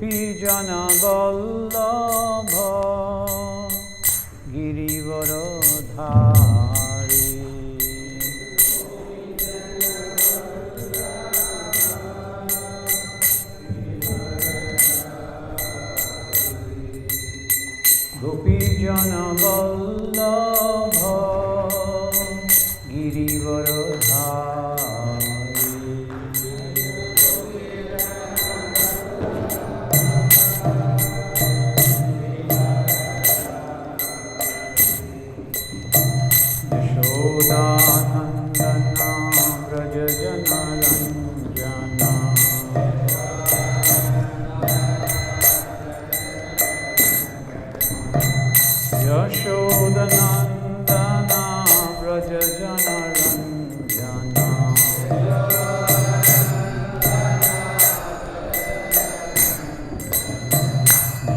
Gopijana Vallabha Girivaradhari Gopijana Vallabha Girivaradhari Yashodanandana Vrajajana Ranjana Yashodanandana Vrajajana Ranjana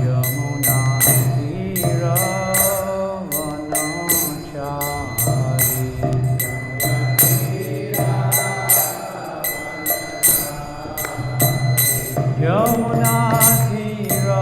Yamuna Tira Vanachari Yamuna Tira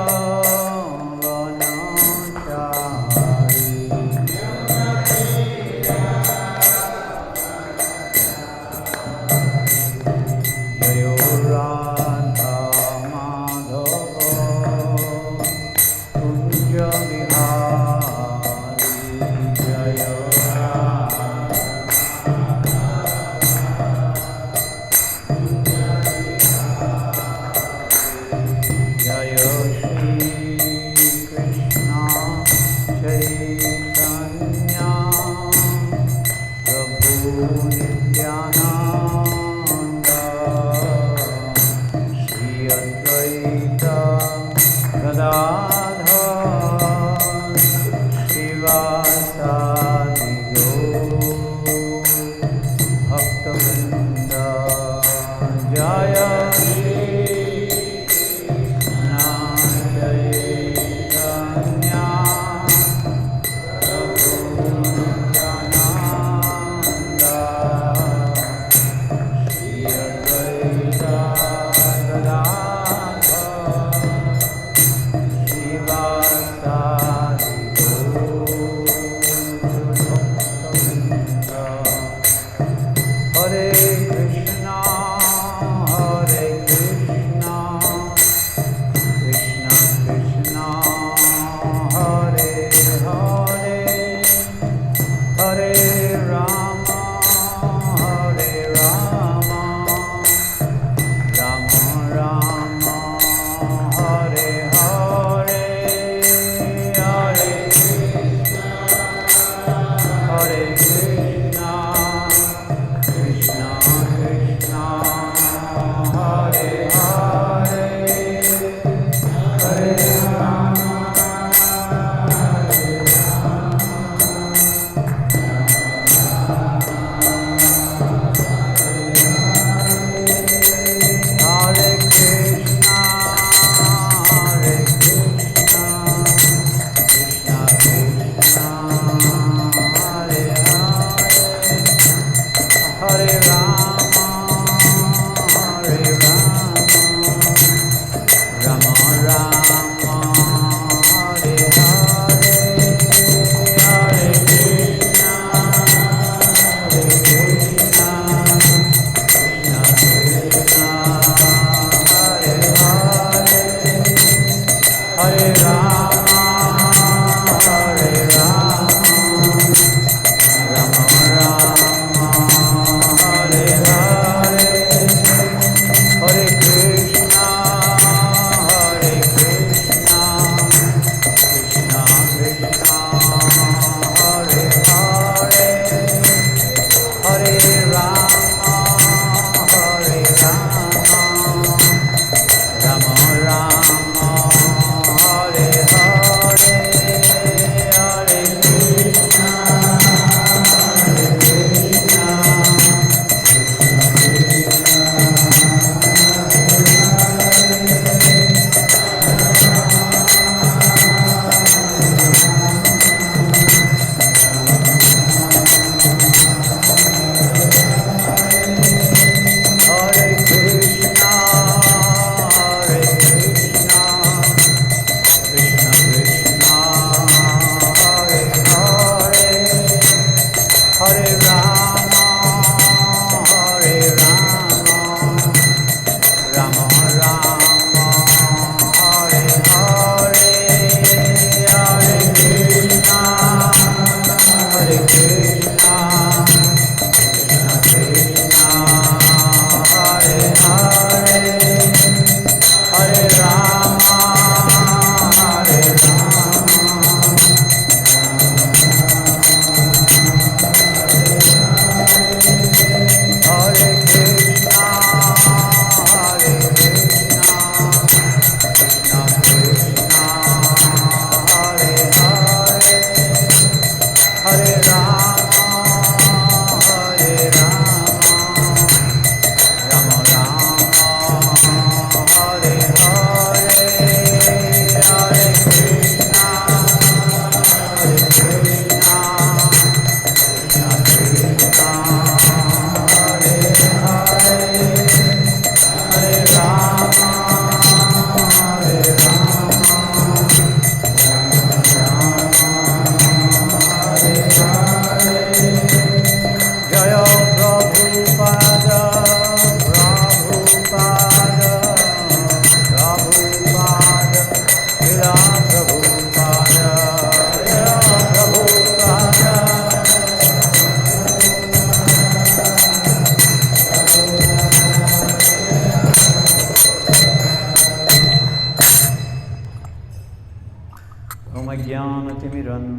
Hare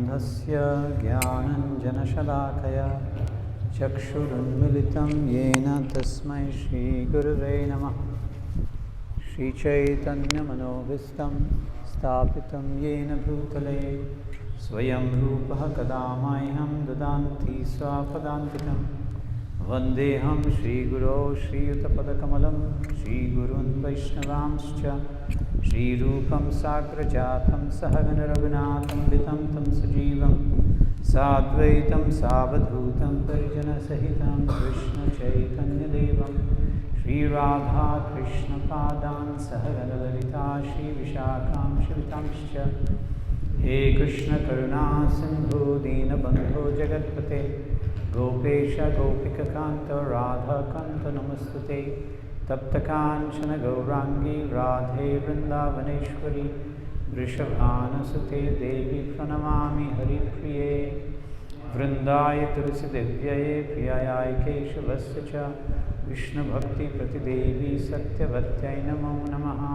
Anandasya Jnananjanashalakaya Chakshurunmilitam Yena Tasmai Shri Gurave Namah Shri Chaitanya Manobhistam Stapitam Yena Bhutale Swayam Rupaha Kadamayam Dadanti Swapadantikam Vandeham Shri Guru Shri Utapadakamalam Shri Gurun Vaishnavamscha Shri Rupam Sagrajatam Sahagana Raghunatham Vitam Tam Sajivam Sadvaitam Savadhutam Parijana Sahitam Krishna Chaitanya Devam Shri Radha Krishna Padan Sahagana Lalita Shri Vishakam Shivitamscha He Krishna Karuna Sindhu Dina Bandho Jagatpate Gopesha Gopika Kanta Radha Kanta Namastute Tapta Kanchana Gaurangi Radhe Vrindavaneshwari Vrishabhana Sute Devi Pranamami Hari Priye Vrindaya Tulsi Devyaye Priyayai Keshavasya Cha Vishnu Bhakti Pratidevi Satyavatyai Namo Namaha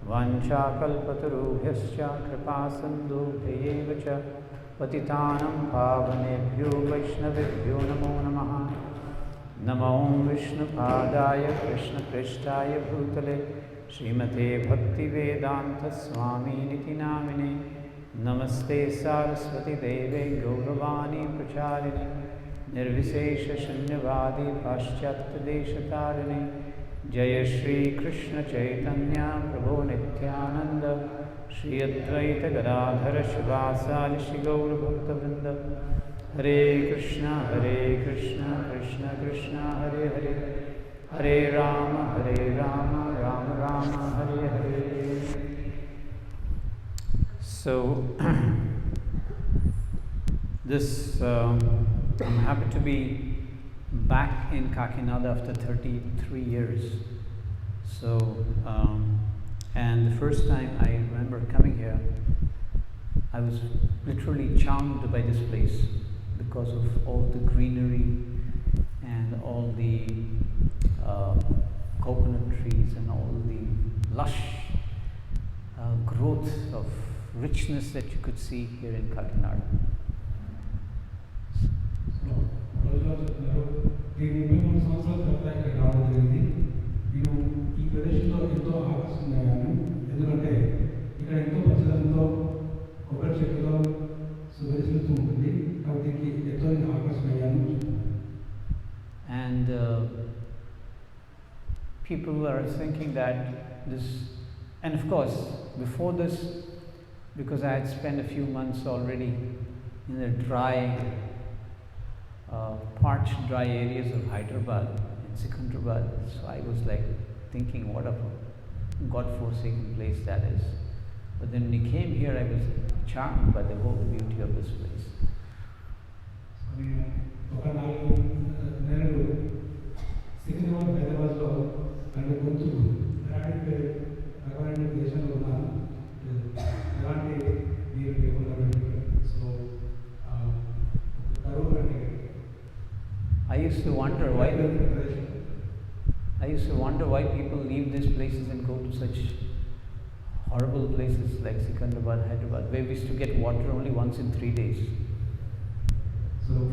Vancha Kalpatarubhyascha Kripa Sindhubhyeva Cha Patitanam Pavanebhyo Vaishnavibhyo Namo Namaha Namo Vishnu Padaya Krishna Prishtaya Bhutale Srimate Bhakti Vedanta Swami Niti Namine Namaste Saraswati Deve Gauravani Pracharini Nirvisesha Shunyavadi Paschatya Deshatarine Jaya Shri Krishna Chaitanya Prabhu Nityananda Shri Advaita Gadadhara Shivasali Shri Gaura Bhakta Vrinda Hare Krishna Krishna Krishna Hare Hare Hare Rama Rama Rama Hare Hare. So I'm happy to be back in Kakinada after 33 years. So and the first time I remember coming here, I was literally charmed by this place because of all the greenery and all the coconut trees and all the lush growth of richness that you could see here in Kakinada. And people are thinking that this, and of course before this, because I had spent a few months already in the dry, parched dry areas of Hyderabad and Secunderabad, so I was like thinking what a God-forsaken place that is. But then when we came here, I was charmed by the whole beauty of this place. I used to wonder why people leave these places and go to such horrible places like Secunderabad, Hyderabad, where we used to get water only once in 3 days. So,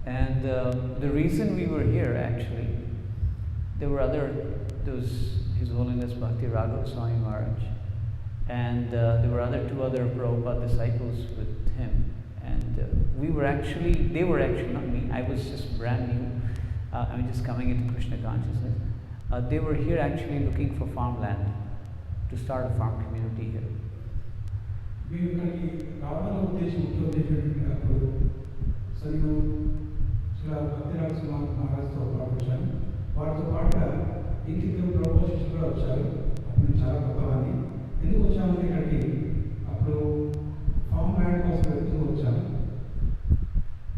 and the reason we were here, actually, there was His Holiness Bhakti Raghav Swami Maharaj, and there were two other Prabhupada disciples with him, and they were actually, not me, I was just brand new, just coming into Krishna consciousness. They were here actually looking for farmland to start a farm community here.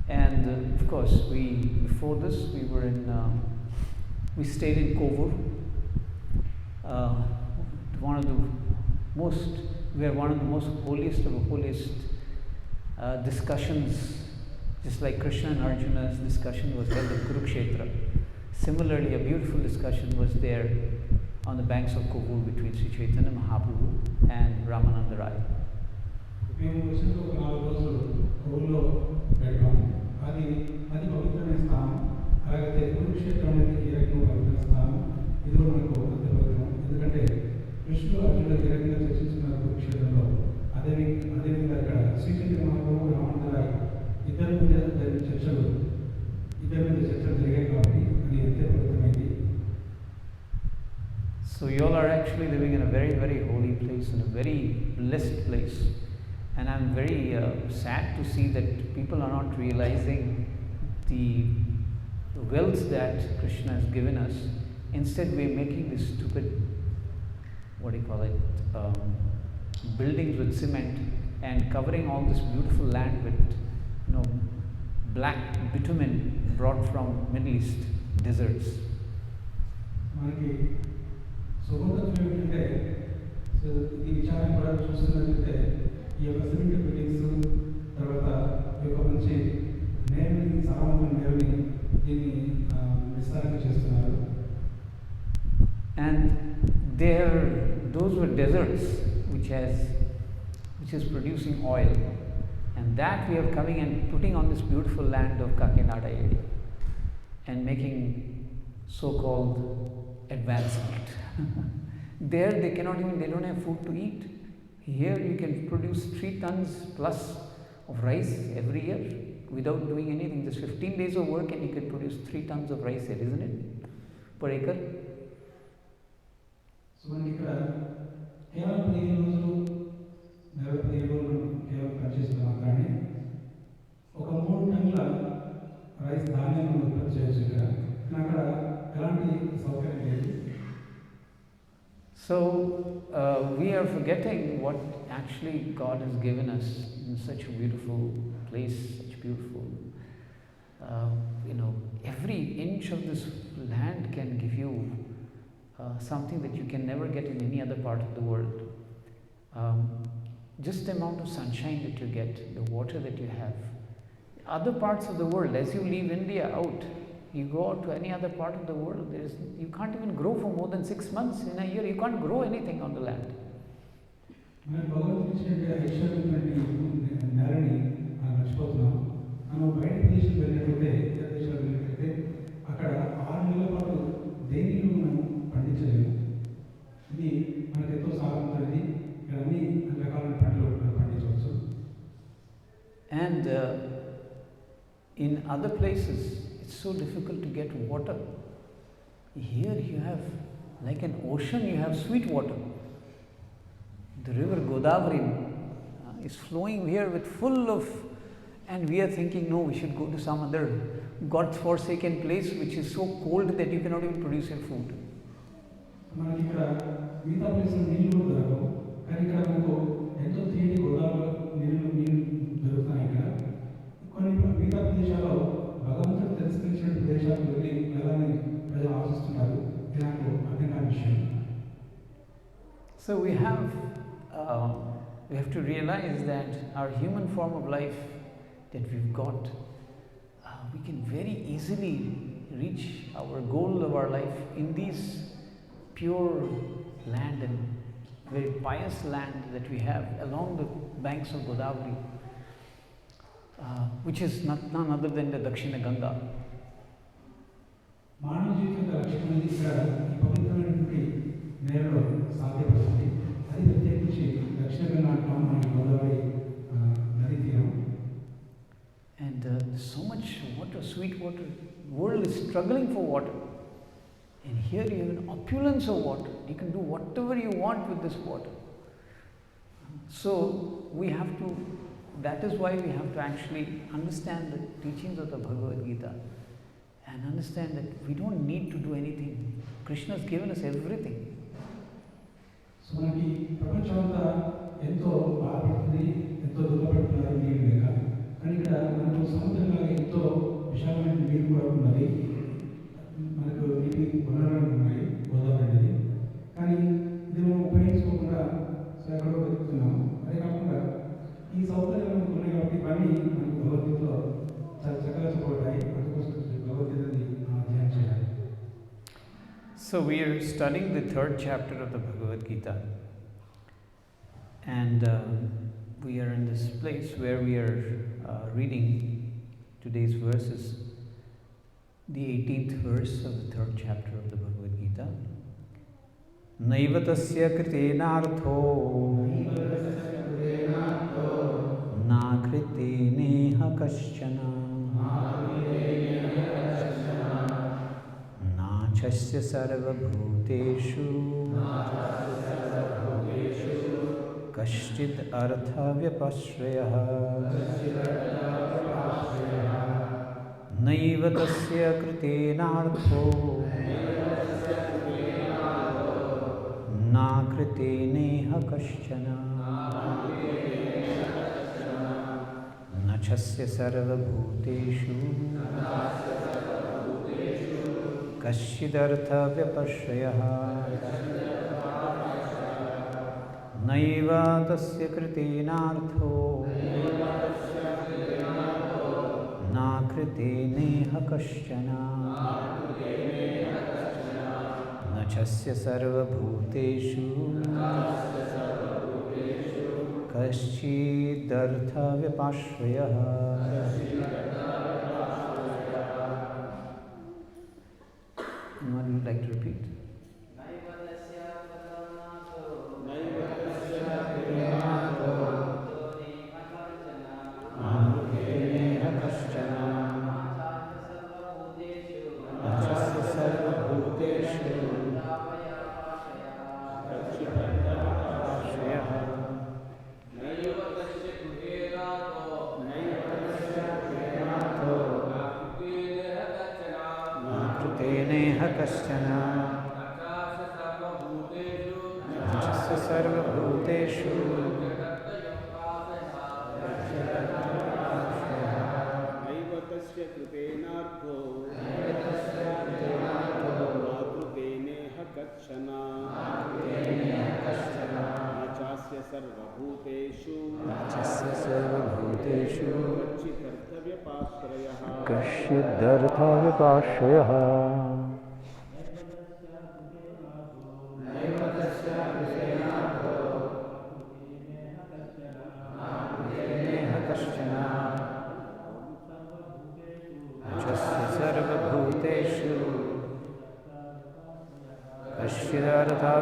And of course, before this, we stayed in Kovur, one of the most holiest of the holiest discussions Just like Krishna and Arjuna's discussion was held in Kurukshetra, similarly a beautiful discussion was there on the banks of Kovu between Sri Chaitanya Mahaprabhu and Ramananda Rai. మేము వచ్చిన ఒక 4 రోజులు కోవిల్లో గడిపాము. అది పవిత్రమైన స్థానం. అలాగే కురుక్షేత్రం అనేది ఈ రకంగా పవిత్రమైన స్థానం. ఇది కూడా మనకు అంతే పవిత్రం. ఎందుకంటే కృష్ణుడు అర్జునుడు ఏ రకంగా చర్చించుకున్నారు కురుక్షేత్రంలో, అదేవిధంగా ఇక్కడ శ్రీ చైతన్య మహాప్రభు రామానంద రాయ్ ఇద్దరి మీద చర్చలు జరిగాయి కాబట్టి అది అంతే పవిత్రమైంది. So you all are actually living in a very, very holy place, in a very blessed place. And I'm very sad to see that people are not realizing the wealth that Krishna has given us. Instead, we're making this stupid, buildings with cement and covering all this beautiful land with, black bitumen brought from Middle East deserts. ఏంటంటే ఈ విచారం కూడా చూస్తున్నట్లయితే ఈ యొక్క cement buildings తర్వాత ఈ యొక్క మంచి నేలని సామాన్య నేలని దీన్ని విస్తారంగా చేస్తున్నారు. And those were deserts which is producing oil, and that we are coming and putting on this beautiful land of Kakinada area and making so-called advancement. There they don't have food to eat. Here you can produce 3 tons plus of rice every year without doing anything. Just 15 days of work and you can produce 3 tons of rice here, isn't it? Per acre. So when you కేవలం 15 రోజులు 45 రోజులు కేవలం పనిచేస్తున్నాం కానీ ఒక 3 టన్నుల rice ధాన్యాన్ని ఉత్పత్తి చేయొచ్చు. ఇక్కడ అక్కడ ఎలాంటి సౌకర్యం లేదు. So we are forgetting what actually God has given us in such a beautiful place, such beautiful, every inch of this land can give you something that you can never get in any other part of the world. Just the amount of sunshine that you get, the water that you have. Other parts of the world, as you leave India out, you go out to any other part of the world, you can't even grow for more than 6 months. In a year, you can't grow anything on the land. And in other places, it's so difficult to get water. Here you have, like an ocean, you have sweet water. The river Godavari is flowing here with full of, and we are thinking, no, we should go to some other God's forsaken place which is so cold that you cannot even produce your food. భగవంతుడు తెలుసుకున్న ప్రదేశాలకు వెళ్ళి వెళ్ళాలని ప్రజలు ఆశిస్తున్నారు. ఇది నాకు అర్థం కాని విషయం. So we have to realize that our human form of life that we've got, we can very easily reach our goal of our life in these pure land and very pious land that we have along the banks of Godavari. Which is none other than the Dakshina Ganga. మానవ జీవితం లక్ష్యం అనేది ఇక్కడ ఈ పవిత్రమైనటువంటి నేలలో సాధ్యపడుతుంది. అది ప్రత్యేకించి దక్షిణ గంగా అంటాం మన గోదావరి నది తీరం. And so much water, sweet water. The world is struggling for water. And here you have an opulence of water. You can do whatever you want with this water. So that is why we have to actually understand the teachings of the Bhagavad Gita and understand that we don't need to do anything. Krishna has given us everything. So మనకి ప్రపంచమంతా ఎంతో బాధపడుతుంది, ఎంతో దుఃఖపడుతున్నారు నీరు లేక. కానీ ఇక్కడ మనకు సముద్రంలాగా ఎంతో విశాలమైన నీరు కూడా ఉన్నది. మనకు నీటి వనరులు ఉన్నాయి గోదావరి నది. కానీ ఇది మనం ఉపయోగించుకోకుండా ఎక్కడో బతుకుతున్నాము. అదే కాకుండా ఈ సౌకర్యాలు ఉన్నాయి కాబట్టి ఇవన్నీ మనకు భగవద్గీతలో So we are studying the third chapter of the Bhagavad Gita, and we are in this place where we are reading today's verses, the 18th verse of the third chapter of the Bhagavad Gita. Naiva tasya kritenartho na kriteneha kaschana na chasya sarvabhuteshu kaschid artha vyapashrayah naiva tasya kritenartho na kriteneha kaschana na chasya sarvabhuteshu kashidartha vyapashrayah naiva tasya kritenartho na kriteneha kaschana na chasya sarvabhuteshu kaschidartha vyapashrayah. Anyone would like to repeat? Kashidartha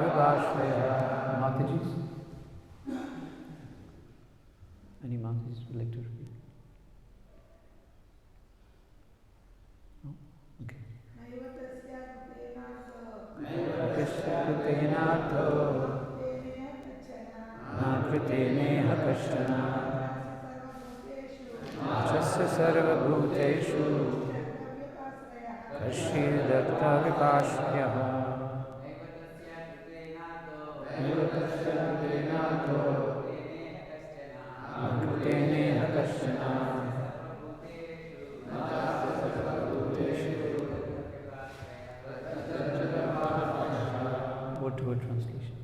vyapashrayah. Mataji's? Any Mataji's would like to repeat? No? Okay. Na kriteneha kaschana chasya sarvabhuteshu kashidartha vyapashrayah naiva tasya kritenartho na kriteneha kaschana word to word translation.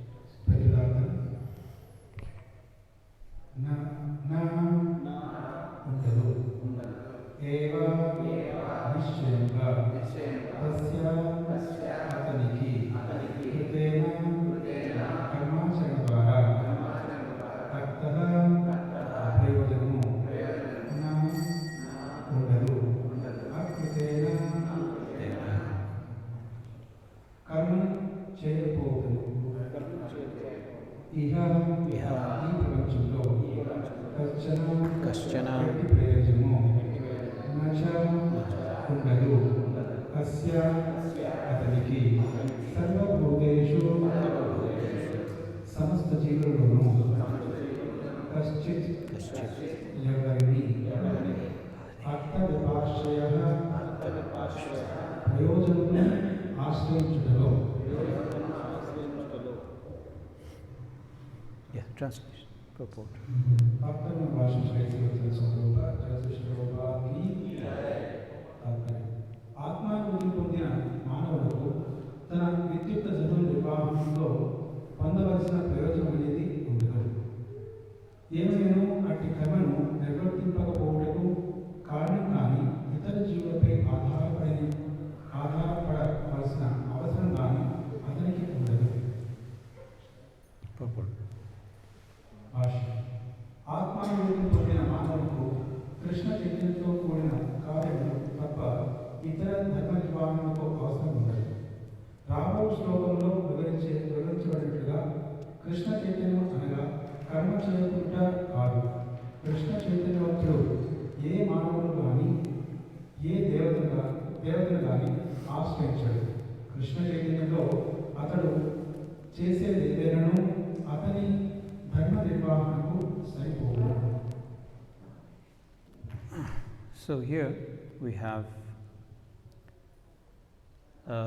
Kaschana సమస్త జీవులను కశ్చిత్ ఎవరిని అర్థ విపాశ్రయ ప్రయోజనము ఆశ్రయించుటలో. Translation, purport. After भाषण शैली ఆత్మానుభూతి పొందిన మానవులకు తన విద్యుత్ జనుల వివాహంలో పొందవలసిన ప్రయోజనం అనేది ఉండదు. ఏమైనా అట్టి కర్మను నిర్వర్తింపకపోవటకు కారణం కానీ Purport. భాష ఆత్మానుభూతిని పొందిన మానవులకు కృష్ణ చైతన్యంతో కూడిన కార్యములు తప్ప ఇతర ధర్మ నిర్వహణకు అవసరం ఉండదు. రాబో శ్లోకంలో వివరించబడినట్లుగా కృష్ణ చైతన్యం అనగా కర్మ చేయకుండా కాదు. కృష్ణ చైతన్యవంతుడు ఏ మానవుడు కానీ ఏ దేవతను కానీ ఆశ్రయించాడు. కృష్ణ చైతన్యంలో అతడు చేసేది ఏదైనాను అతని ధర్మ నిర్వహణకు సరిపోదు. So here we have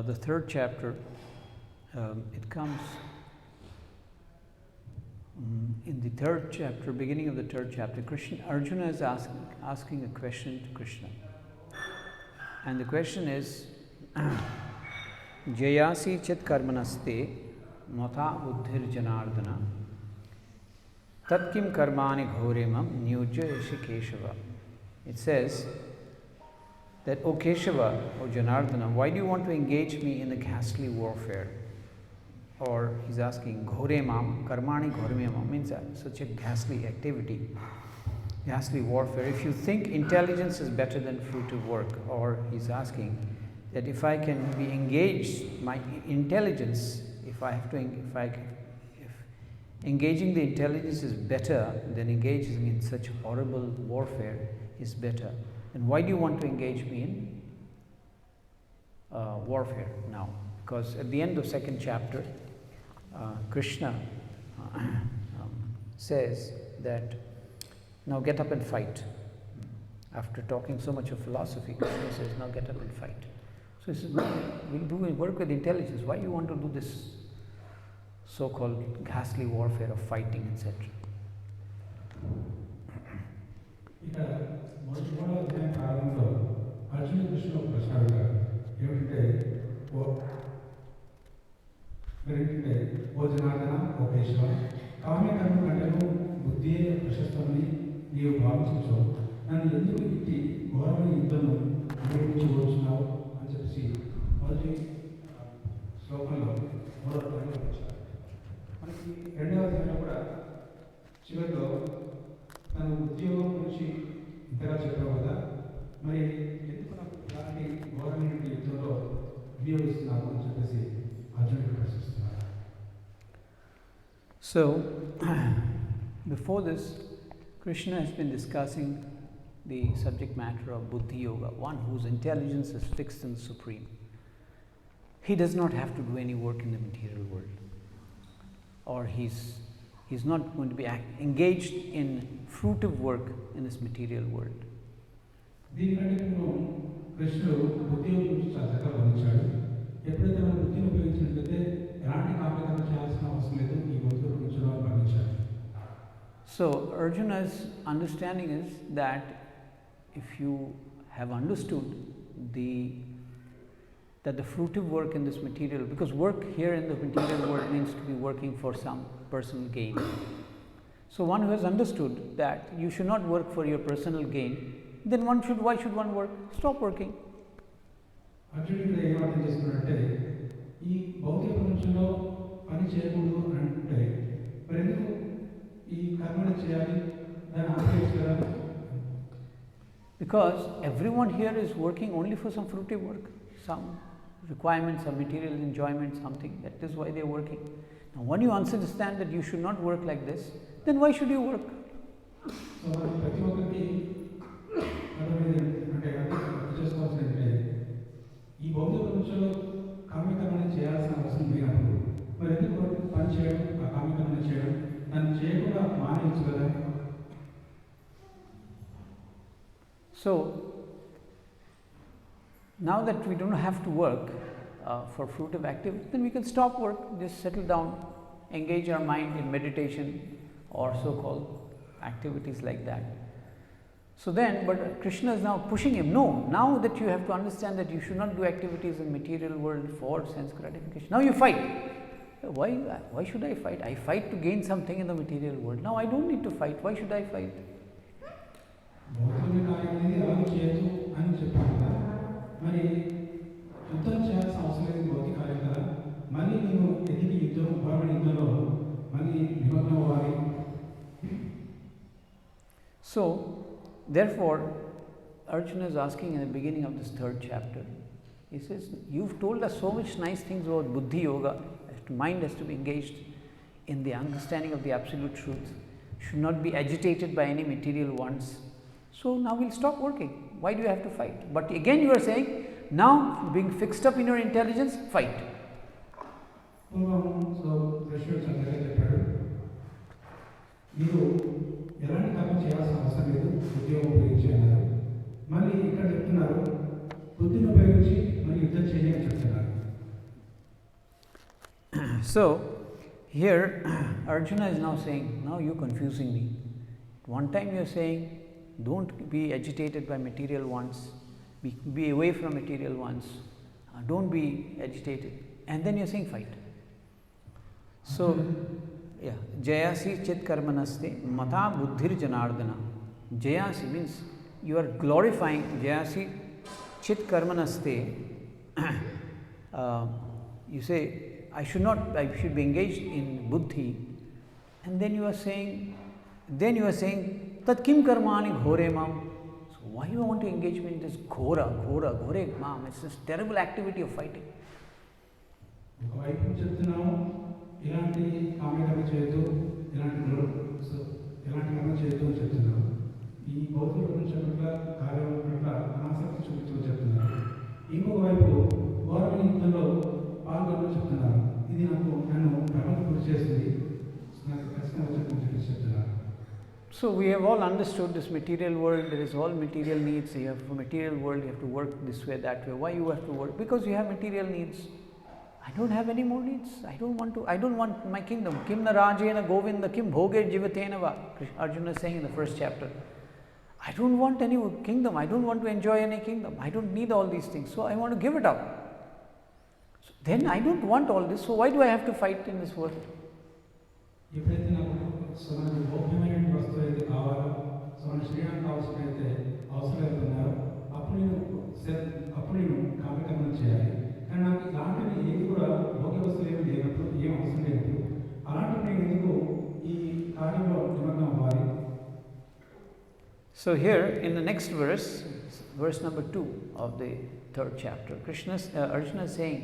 the third chapter. It comes in the third chapter, beginning of the third chapter. Arjuna is asking a question to Krishna, and the question is, Jayasi chit karmanaste mata buddhir janardana tat kim karmani ghoremam nyujya Keshava. It says that, O Keshava, O Janardana, why do you want to engage me in the ghastly warfare? Or he's asking, Ghoremam, Karmani Ghoremam means such a ghastly activity, ghastly warfare. If you think intelligence is better than fruitive work, or he's asking that if I can be engaged, my intelligence, if engaging the intelligence is better than engaging in such horrible warfare is better, then why do you want to engage me in warfare now? Because at the end of second chapter, Krishna says that now get up and fight. After talking so much of philosophy, Krishna says now get up and fight. So he says, no, we'll work with intelligence. Why do you want to do this so-called ghastly warfare of fighting, etc.? ఇక్కడ మూడవ అధ్యాయం ప్రారంభంలో అర్జునుడు కృష్ణుడు ఒక ప్రశ్న అడిగారు. ఏమిటంటే ఓ జనార్దన, ఓ కేశవ, కామ్యకర్మ కంటేను బుద్ధియే ప్రశస్తమని నీవు భావించు, నన్ను ఎందుకు ఇట్టి ఘోరమైన యుద్ధము నిర్వహించవచ్చున్నావు అని చెప్పేసి మొదటి శ్లోకంలో మూడవ అధ్యాయంలో వచ్చారు. మనకి రెండవ అధ్యాయంలో కూడా చివరిలో తను ఉద్యోగం గురించి ఇంతగా చెప్పావు కదా, మరి ఎందుకు నాకు ఇలాంటి ఘోరమైన యుద్ధంలో వినియోగిస్తున్నావు అని చెప్పేసి అర్జునుడు ప్రశ్నిస్తున్నారు. So, before this, Krishna has been discussing the subject matter of Buddhi Yoga, one whose intelligence is fixed and supreme. He does not have to do any work in the material world, or he's not going to be engaged in fruitive work in this material world. దీనికంటే కృష్ణుడు బుద్ధి గురించి చాలా చక్కగా వర్ణించాడు. ఎప్పుడైతే మనం బుద్ధిని ఉపయోగించినట్లయితే ఎలాంటి కామ్యకర్మ చేయాల్సిన అవసరం లేదు, ఈ బుద్ధి గురించి వర్ణించాడు. So Arjuna's understanding is that if you have understood that the fruitive work in this material, because work here in the material world means to be working for some personal gain. So one who has understood that you should not work for your personal gain, then why should one work? Stop working. అర్జునుడు ఏం అర్థం చేసుకున్నాడంటే, ఈ భౌతిక ప్రపంచంలో పని చేయకూడదు అని అంటే మరి ఎందుకు ఈ కర్మను చేయాలి, దాన్ని ఆచరించాలి? Because everyone here is working only for some fruitive work, some requirements, some material enjoyment, something. That is why they are working. Now, when you understand that you should not work like this, then why should you work? So, ప్రతి ఒక్కరికి అంటే చేసుకోవాల్సిందంటే ఈ భౌతిక ప్రపంచంలో కామ్యకర్మని చేయాల్సిన అవసరం లేనప్పుడు మరి ఎందుకు పని చేయడం, ఆ కామ్యకర్మని చేయడం, దాన్ని చేయకుండా మానేయచ్చు కదా. So, now that we don't have to work for fruitive activity, then we can stop work, just settle down, engage our mind in meditation or so-called activities like that. So then, but Krishna is now pushing him, no, now that you have to understand that you should not do activities in material world for sense gratification. Now you fight. Why should I fight? I fight to gain something in the material world. Now I don't need to fight. Why should I fight? భౌతిక కార్యం అనేది అలాగే చేయొచ్చు అని చెప్పాను కదా, మరి యుద్ధం చేయాల్సిన అవసరం లేదు, భౌతిక కార్యం కదా. మళ్ళీ నేను ఎదిగి యుద్ధం ఘోరమైన యుద్ధంలో మళ్ళీ So, therefore, Arjuna is asking in the beginning of this 3rd chapter, he says, you've told us so much nice things about Buddhi Yoga, mind has to be engaged in the understanding of the absolute truth, should not be agitated by any material wants. So now we'll stop working. Why do you have to fight? But again you are saying, now being fixed up in your intelligence, fight. So Krishna చెప్పాడు, మీరు ఎలాంటి కర్మ చేయాల్సిన అవసరం లేదు, ఉద్యోగం ఉపయోగించి అన్నారు. మళ్ళీ ఇక్కడ చెప్తున్నారు, బుద్ధిని ఉపయోగించి మరి యుద్ధం చేయని చెప్తున్నారు. So here Arjuna is now saying, now you're confusing me. One time you're saying, don't be agitated by material wants, be away from material wants, don't be agitated, and then you're saying fight. So yeah, Jayasi chit karmanaste mata buddhir janardana. Jayasi means you are glorifying Jayasi chit karmanaste. You say, I should be engaged in buddhi, and then you are saying, tat kim karmani ghore mam. So why you want to engage me in this ghore mam? It's this terrible activity of fighting. ఇలాంటి కామ్యకర్మ చేయొద్దు, ఇలాంటి కర్మ చేయొద్దు అని చెప్తున్నారు. ఈ భౌతిక ప్రపంచం పట్ల కార్యం పట్ల అనాసక్తి చూపించమని చెప్తున్నారు. ఇంకొక వైపు ఘోరమైన యుద్ధంలో పాల్గొనమని చెప్తున్నారు. ఇది నన్ను భ్రమకు గురి చేస్తుంది, నాకు కష్టం వచ్చేదని చెప్పి చెప్తున్నారు. So we have all understood this material world, there is all material needs. You have, for material world you have to work this way, that way. Why you have to work? Because you have material needs. I don't have any more needs. I don't want my kingdom. Kim na rajena govinda kim bhoge jivatena va. Arjuna is saying in the 1st chapter. I don't want any kingdom. I don't want to enjoy any kingdom. I don't need all these things. So I want to give it up. So then I don't want all this. So why do I have to fight in this world? ఎప్పుడైతే నాకు మనకు భౌతికమైన వస్తువు అయితే కావాలో, మన శరీరానికి అవసరమైతే ఉన్నారో, అప్పుడు నేను కామ్యకర్మను చేయాలి. కానీ నాకు ఇలాంటివి ఏది కూడా భౌతిక వస్తువులు ఏమి లేనప్పుడు, ఏం అవసరం లేనప్పుడు, అలాంటివి నేను ఎందుకు ఈ కార్యంలో నిమగ్నం అవ్వాలి? So here in the next verse, verse number 2 of the 3rd chapter, Arjuna is saying,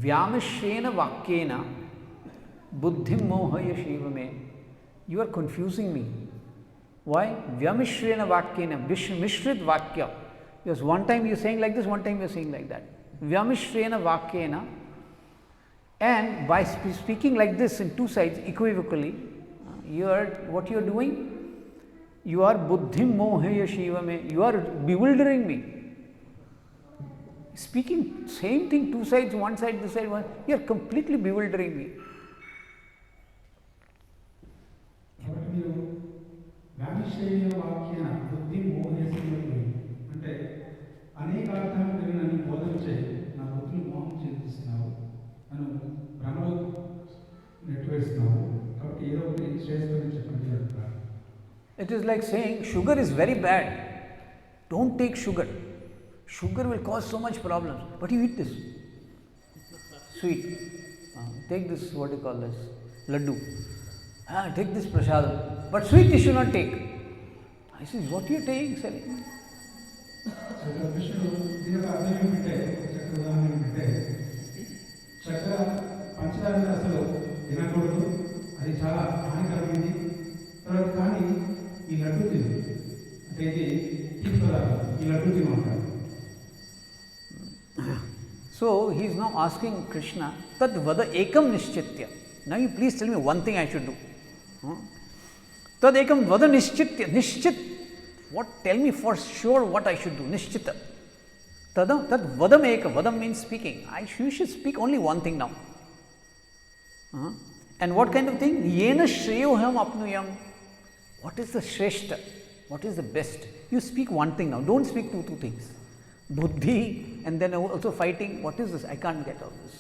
Vyamishena vakyena buddhim mohaya shivame. You are confusing me. Why? Vyamishrena vakyena, mishrit vakya. Because one time you are saying like this, one time you are saying like that. Vyamishrena vakyena, and by speaking like this in two sides equivocally, what you are doing? You are buddhim mohaya shivame. You are bewildering me. Speaking same thing, two sides, one side, this side, one. You are completely bewildering me. అంటే అనేక అర్థాలు కలిగిన బోధించే నా బుద్ధిని మోహం చెందిస్తున్నావు, నన్ను భ్రమలో నెట్టివేస్తున్నావు. కాబట్టి ఏదో ఒకటి శ్రేష్టమని చెప్పండి అంటారు. It is like saying sugar is very bad. Don't take sugar. Sugar will cause so much problems. But you eat this sweet. Take this, what do you call this? Laddu. Take this prasadam. But sweet you should not take. I said, what are you taking, Sally? కృష్ణుడు దీని యొక్క అర్థం ఏమిటంటే, చక్కగా ఉదాహరణ ఏమిటంటే, చక్కగా పంచదార అసలు తినకూడదు, అది చాలా హానికరమైంది. తర్వాత కానీ ఈ లడ్డు తిను, అంటే ఇది తీపి పదార్థం, ఈ లడ్డు తిను అంటారు. So he is now asking Krishna, Tad vada ekam nishchitya. Now you please tell me one thing I should do. Tad ekam vada nishchitya. Nishchit. What? Tell me for sure what I should do. Nishchita. Tad vadam ekam. Vadam means speaking. You should speak only one thing now. And what kind of thing? Yena shreyoham apnuyam. What is the shreshta? What is the best? You speak one thing now. Don't speak two things. Buddhi and then also fighting. What is this? I can't get all this.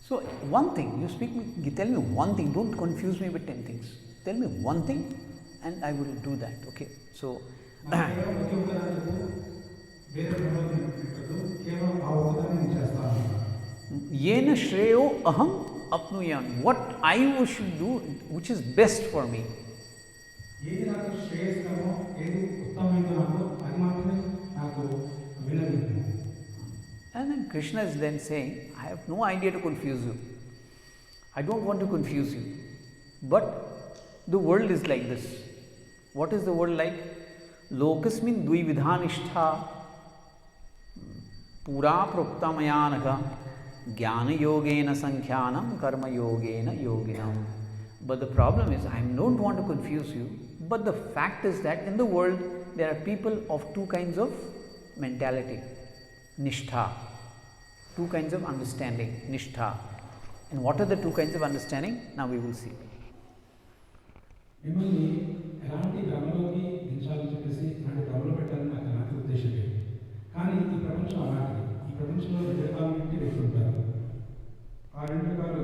So one thing, tell me one thing, don't confuse me with 10 things. Tell me one thing and I will do that. Okay. So నాకు కేవలం ఒకే ఒకదాన్ని చెప్పు, వేరే భగవంతుని పెట్టద్దు, కేవలం ఆ ఒకదాన్ని నేను చేస్తాను. Yena shreyo aham apnuyan. What I should do, which is best for me. ఏది నాకు శ్రేయస్కరమో, ఏది ఉత్తమమైందో నాకు అది మాత్రమే నాకు వినవింపు. And then Krishna is then saying, I have no idea to confuse you. I don't want to confuse you. But the world is like this. What is the world like? Lokasmin dvividhanishtha pura proktamayanaga jnana yogena sankhyanam karma yogena yoginam. But the problem is, I don't want to confuse you. But the fact is that in the world there are people of two kinds of mentality. Nishtha, two kinds of understanding, nishtha. And what are the two kinds of understanding? Now we will see. మిమ్మల్ని ఎలాంటి భ్రమలోకి దించాలని చెప్పేసి ఇలాంటి భ్రమలో పెట్టాలని నాకు ఎలాంటి ఉద్దేశం లేదు. కానీ ఈ ప్రపంచం అలాంటిది. ఈ ప్రపంచంలో రెండు రకాల వ్యక్తులు ఉంటారు. ఆ రెండు రకాలు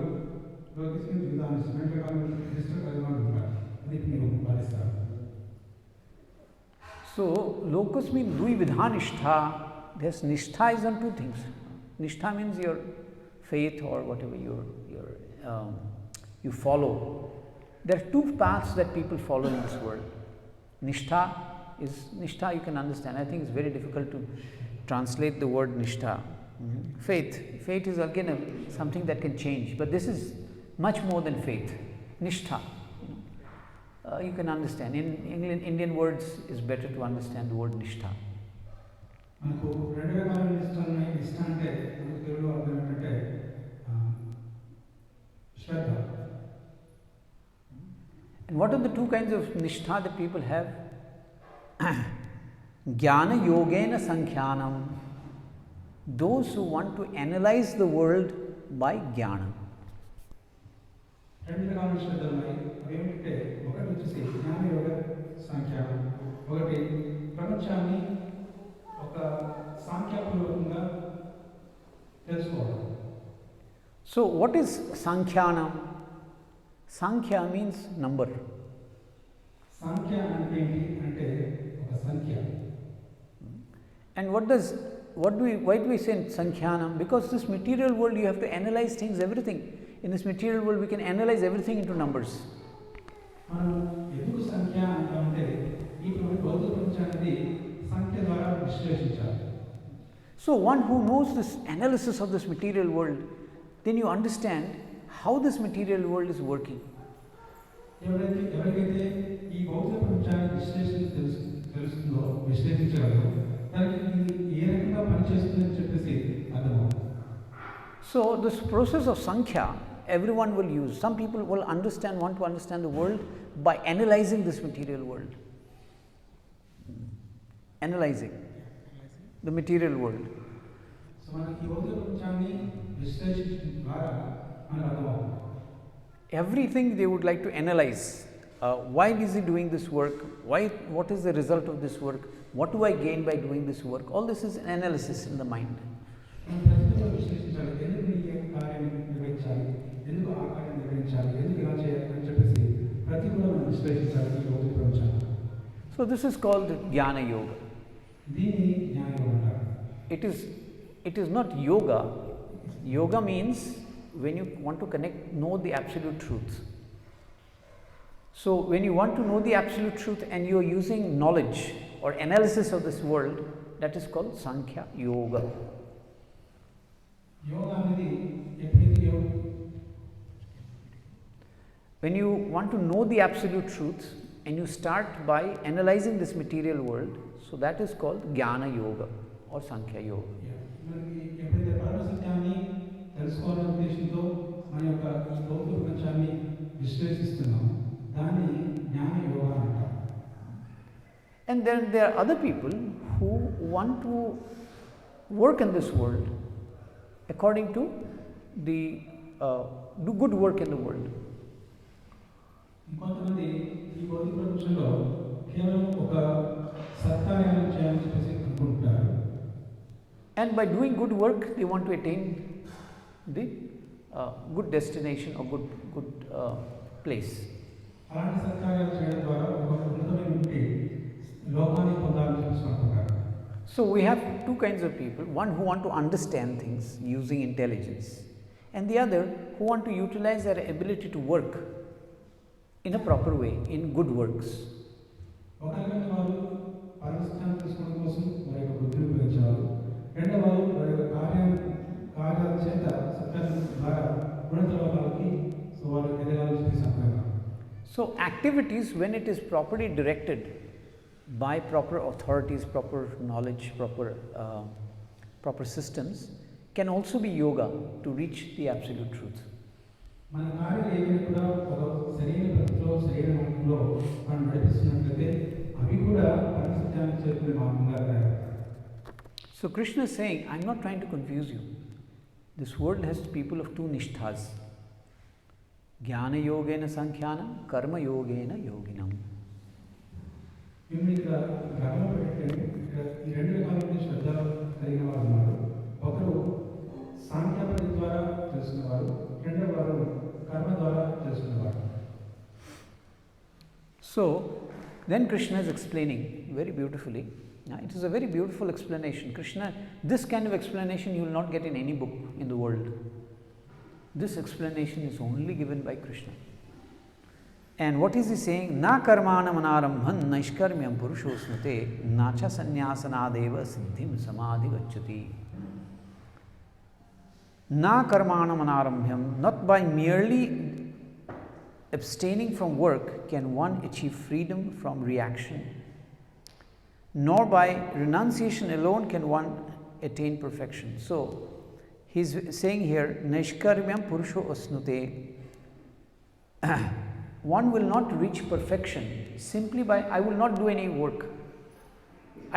లోకిస్మిన్ విధానం, రెండు రకాల క్రిస్టల్ కలిగిన ఉంటారు. అది మీరు పాటిస్తారు. So, lokasmin dvividhanishtha. This nishtha is on two things. Nishtha means your faith or whatever you follow. There are two paths that people follow in this world. Nishtha you can understand. I think it's very difficult to translate the word nishtha. Faith is again something that can change, but this is much more than faith. Nishtha, you can understand. In Indian words, it's better to understand the word nishtha. మనకు రెండు రకాల నిష్ఠ ఉన్నాయి. నిష్ఠ అంటే మనకు తెలుగులో అర్థం ఏంటంటే శ్రద్ధ. And what are the two kinds of nishtha that people have? Jnana yogena sankhyanam. Those who want to analyze the world by jnana. రెండు రకాల శ్రద్ధలు ఉన్నాయి. అవి ఏమిటంటే ఒకటి వచ్చేసి జ్ఞాన యోగ సంఖ్యానం, ఒకటి ప్రపంచాన్ని ఒక సాంఖ్యాపూర్వకంగా తెలుసుకోవడం. So what is sankhyanam? Sankhya means number. సంఖ్య అంటే ఏంటి అంటే ఒక సంఖ్య. And why do we say sankhyanam? Because this material world you have to analyze things, everything. In this material world we can analyze everything into numbers. మనం ఎందుకు సంఖ్య అంటే ఈ భౌతిక ప్రపంచాన్ని సంఖ్య ద్వారా విశ్లేషించాలి. So one who knows this analysis of this material world, then you understand how this material world is working. ఎవరికైతే ఈ భౌతిక ప్రపంచాన్ని తెలుస్తుందో, విశ్లేషించగలరో, దానికి ఏ రకంగా పనిచేస్తుందని చెప్పేసి అర్థమవుతుంది. So this process of sankhya everyone will use. Some people will want to understand the world by analyzing this material world. Analyzing the material world. So మనకి ఈ భౌతిక ప్రపంచాన్ని విశ్లేషించడం ద్వారా మనకు అర్థమవుతుంది. Everything they would like to analyze. Why is he doing this work? What is the result of this work? What do I gain by doing this work? All this is an analysis in the mind. So this is called Jnana Yoga. It is not yoga. Yoga means when you want to know the absolute truth. So when you want to know the absolute truth and you are using knowledge or analysis of this world, that is called Sankhya Yoga. When you want to know the absolute truth and you start by analyzing this material world, so that is called Jnana Yoga or Sankhya Yoga. తెలుసుకోవాలనే ఉద్దేశంతో మన యొక్క ఈ భౌతిక ప్రపంచాన్ని విశ్లేషిస్తున్నాం, దాన్ని జ్ఞాన యోగా అంటారు. And then there are other people who want to work in this world according to do good work in the world. ఇంకొంతమంది ఈ భౌతిక ప్రపంచంలో కేవలం ఒక సత్కార్యాలు చేయాలని చెప్పేసి అనుకుంటారు. And by doing good work they want to attain the good destination or good place. అలాంటి సత్కార్యాలు చేయడం ద్వారా ఒక ఉన్నతమైన లోకాన్ని పొందాలి So we have two kinds of people, one who want to understand things using intelligence, and the other who want to utilize their ability to work in a proper way, in good works. ఒకరికైనా వారు పరిస్థితులను తెలుసుకోవడం కోసం వారి యొక్క బుద్ధిని ఉపయోగించేవారు, రెండవ వారు వారి యొక్క కార్యాల చేత సత్యాల ద్వారా ఉన్నత లోకాలకి సో వారు ఎదగాలని సంప్రదాయం. So activities, when it is properly directed by proper authorities, proper knowledge, proper systems, can also be yoga to reach the absolute truth. మన కార్యాలు ఏమైనా కూడా ఒక సరైన పద్ధతిలో సరైన మార్గంలో మనం నడిపిస్తున్నట్లయితే అవి కూడా పరమసత్యానికి చేరుకునే మార్గంగా తయారవుతాయి. So Krishna is saying, I am not trying to confuse you. This world has people of two nishthas. Jnana yogena sankhyanam, karma yogena yoginam. మిమ్మల్ని ఇక్కడ గ్రహంలో పెట్టండి. ఇక్కడ ఈ రెండు రకాల శ్రద్ధ కలిగిన వారు ఉన్నారు. ఒకరు సాంఖ్యపద్ధతి ద్వారా తెలుసుకునేవారు, రెండవ వారు కర్మ ద్వారా తెలుసుకునేవారు. So then Krishna is explaining very beautifully. It is a very beautiful explanation. Krishna, this kind of explanation you will not get in any book in the world. This explanation is only given by Krishna. And what is he saying? Na karmana manarambhan naishkarmyam purushosmate nacha sanyasanadeva siddhim samadhi gacchati. Na karmana manarambhyam, not by merely abstaining from work can one achieve freedom from reaction, nor by renunciation alone can one attain perfection. So he is saying here, Naishkarmyam Purusho Asnute. One will not reach perfection simply by, I will not do any work.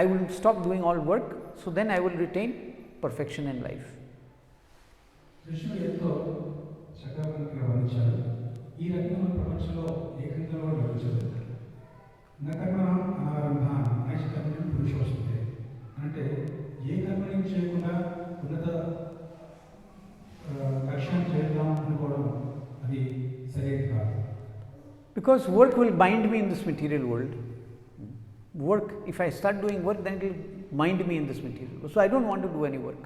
I will stop doing all work, so then I will retain perfection in life. కృష్ణుడు ఎంతో చక్కగా వర్ణించాడు. ఈ రకంగా ప్రపంచంలో ఏకంగా వర్ణించాడు. నకర్మ అనారంభ నైష్కర్మ్యం పురుషోస్మతే అంటే ఏ కర్మని చేయకుండా ఉన్నత లక్ష్యాన్ని చేద్దాం అనుకోవడం అది సరైనది కాదు. Because work will bind me in this material world. Work, if I start doing work, then it will bind me in this material world. So I don't want to do any work.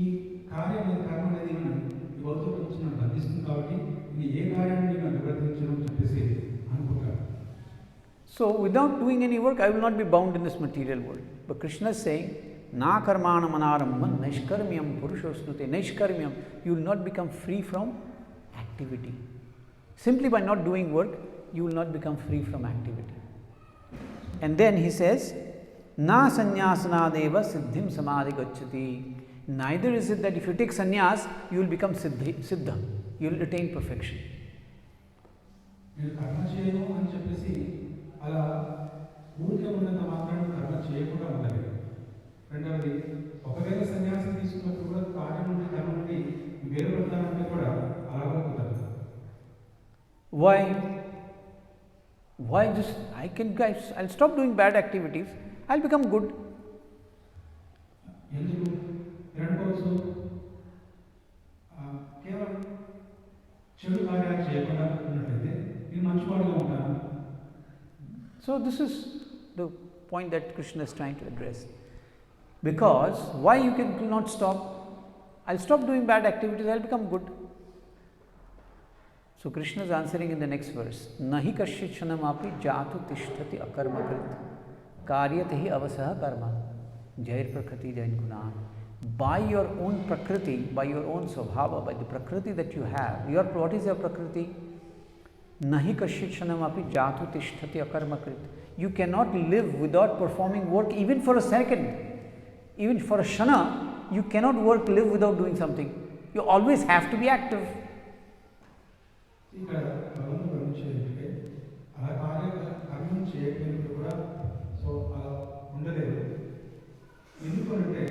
ఈ కార్యం కర్మ అనేది ఈ భౌతిక ప్రపంచం బంధిస్తుంది కాబట్టి ఇది ఏ కార్యాన్ని నేను నిర్వర్తించడం చెప్పేసి అనుకుంటాను. So without doing any work, I will not be bound in this material world. But Krishna is saying, Na karmana manarambhan naishkarmyam purushosnute. Naishkarmyam, you will not become free from activity. Simply by not doing work, you will not become free from activity. And then he says, Na sanyasanadeva siddhim samadhi gacchati. Neither is it that if you take sannyas, you will become siddha. You will attain perfection. నేను కర్మ చేయను అని చెప్పేసి అలా ఊరికే ఉన్నంత మాత్రాన్ని కర్మ చేయకుండా ఉండాలి. రెండవది, ఒకవేళ సన్యాసం తీసుకున్నప్పుడు కూడా కార్యం నుండి కర్మ నుండి వేరుపడతానంటే కూడా అలాగే కుదరదు. Why just I'll stop doing bad activities, I'll become good. ఎందుకు రెండవది కేవలం చెడు కార్యాలు చేయకుండా ఉన్నట్లయితే నేను మంచివాడిగా ఉంటాను. So this is the point that Krishna is trying to address. Because why you can not stop? I'll stop doing bad activities, I'll become good. So Krishna is answering in the next verse. Nahi kasyit shanamapi jatu tishtati akarma krit karyatahi avasaha karma jair prakriti jain gunan. By your own prakriti, by your own svabhava, by the prakriti that you have, what is your prakriti? Nahi kasyit shanamapi jatu tishtati akarma krit. You cannot live without performing work even for a second. Even for a shana, you cannot live without doing something. You always have to be active. ఇక్కడ భగవంతుడు గమనించేంటే అలా కర్మం చేయకపోయినప్పుడు కూడా so అలా ఉండలేదు. ఎందుకంటే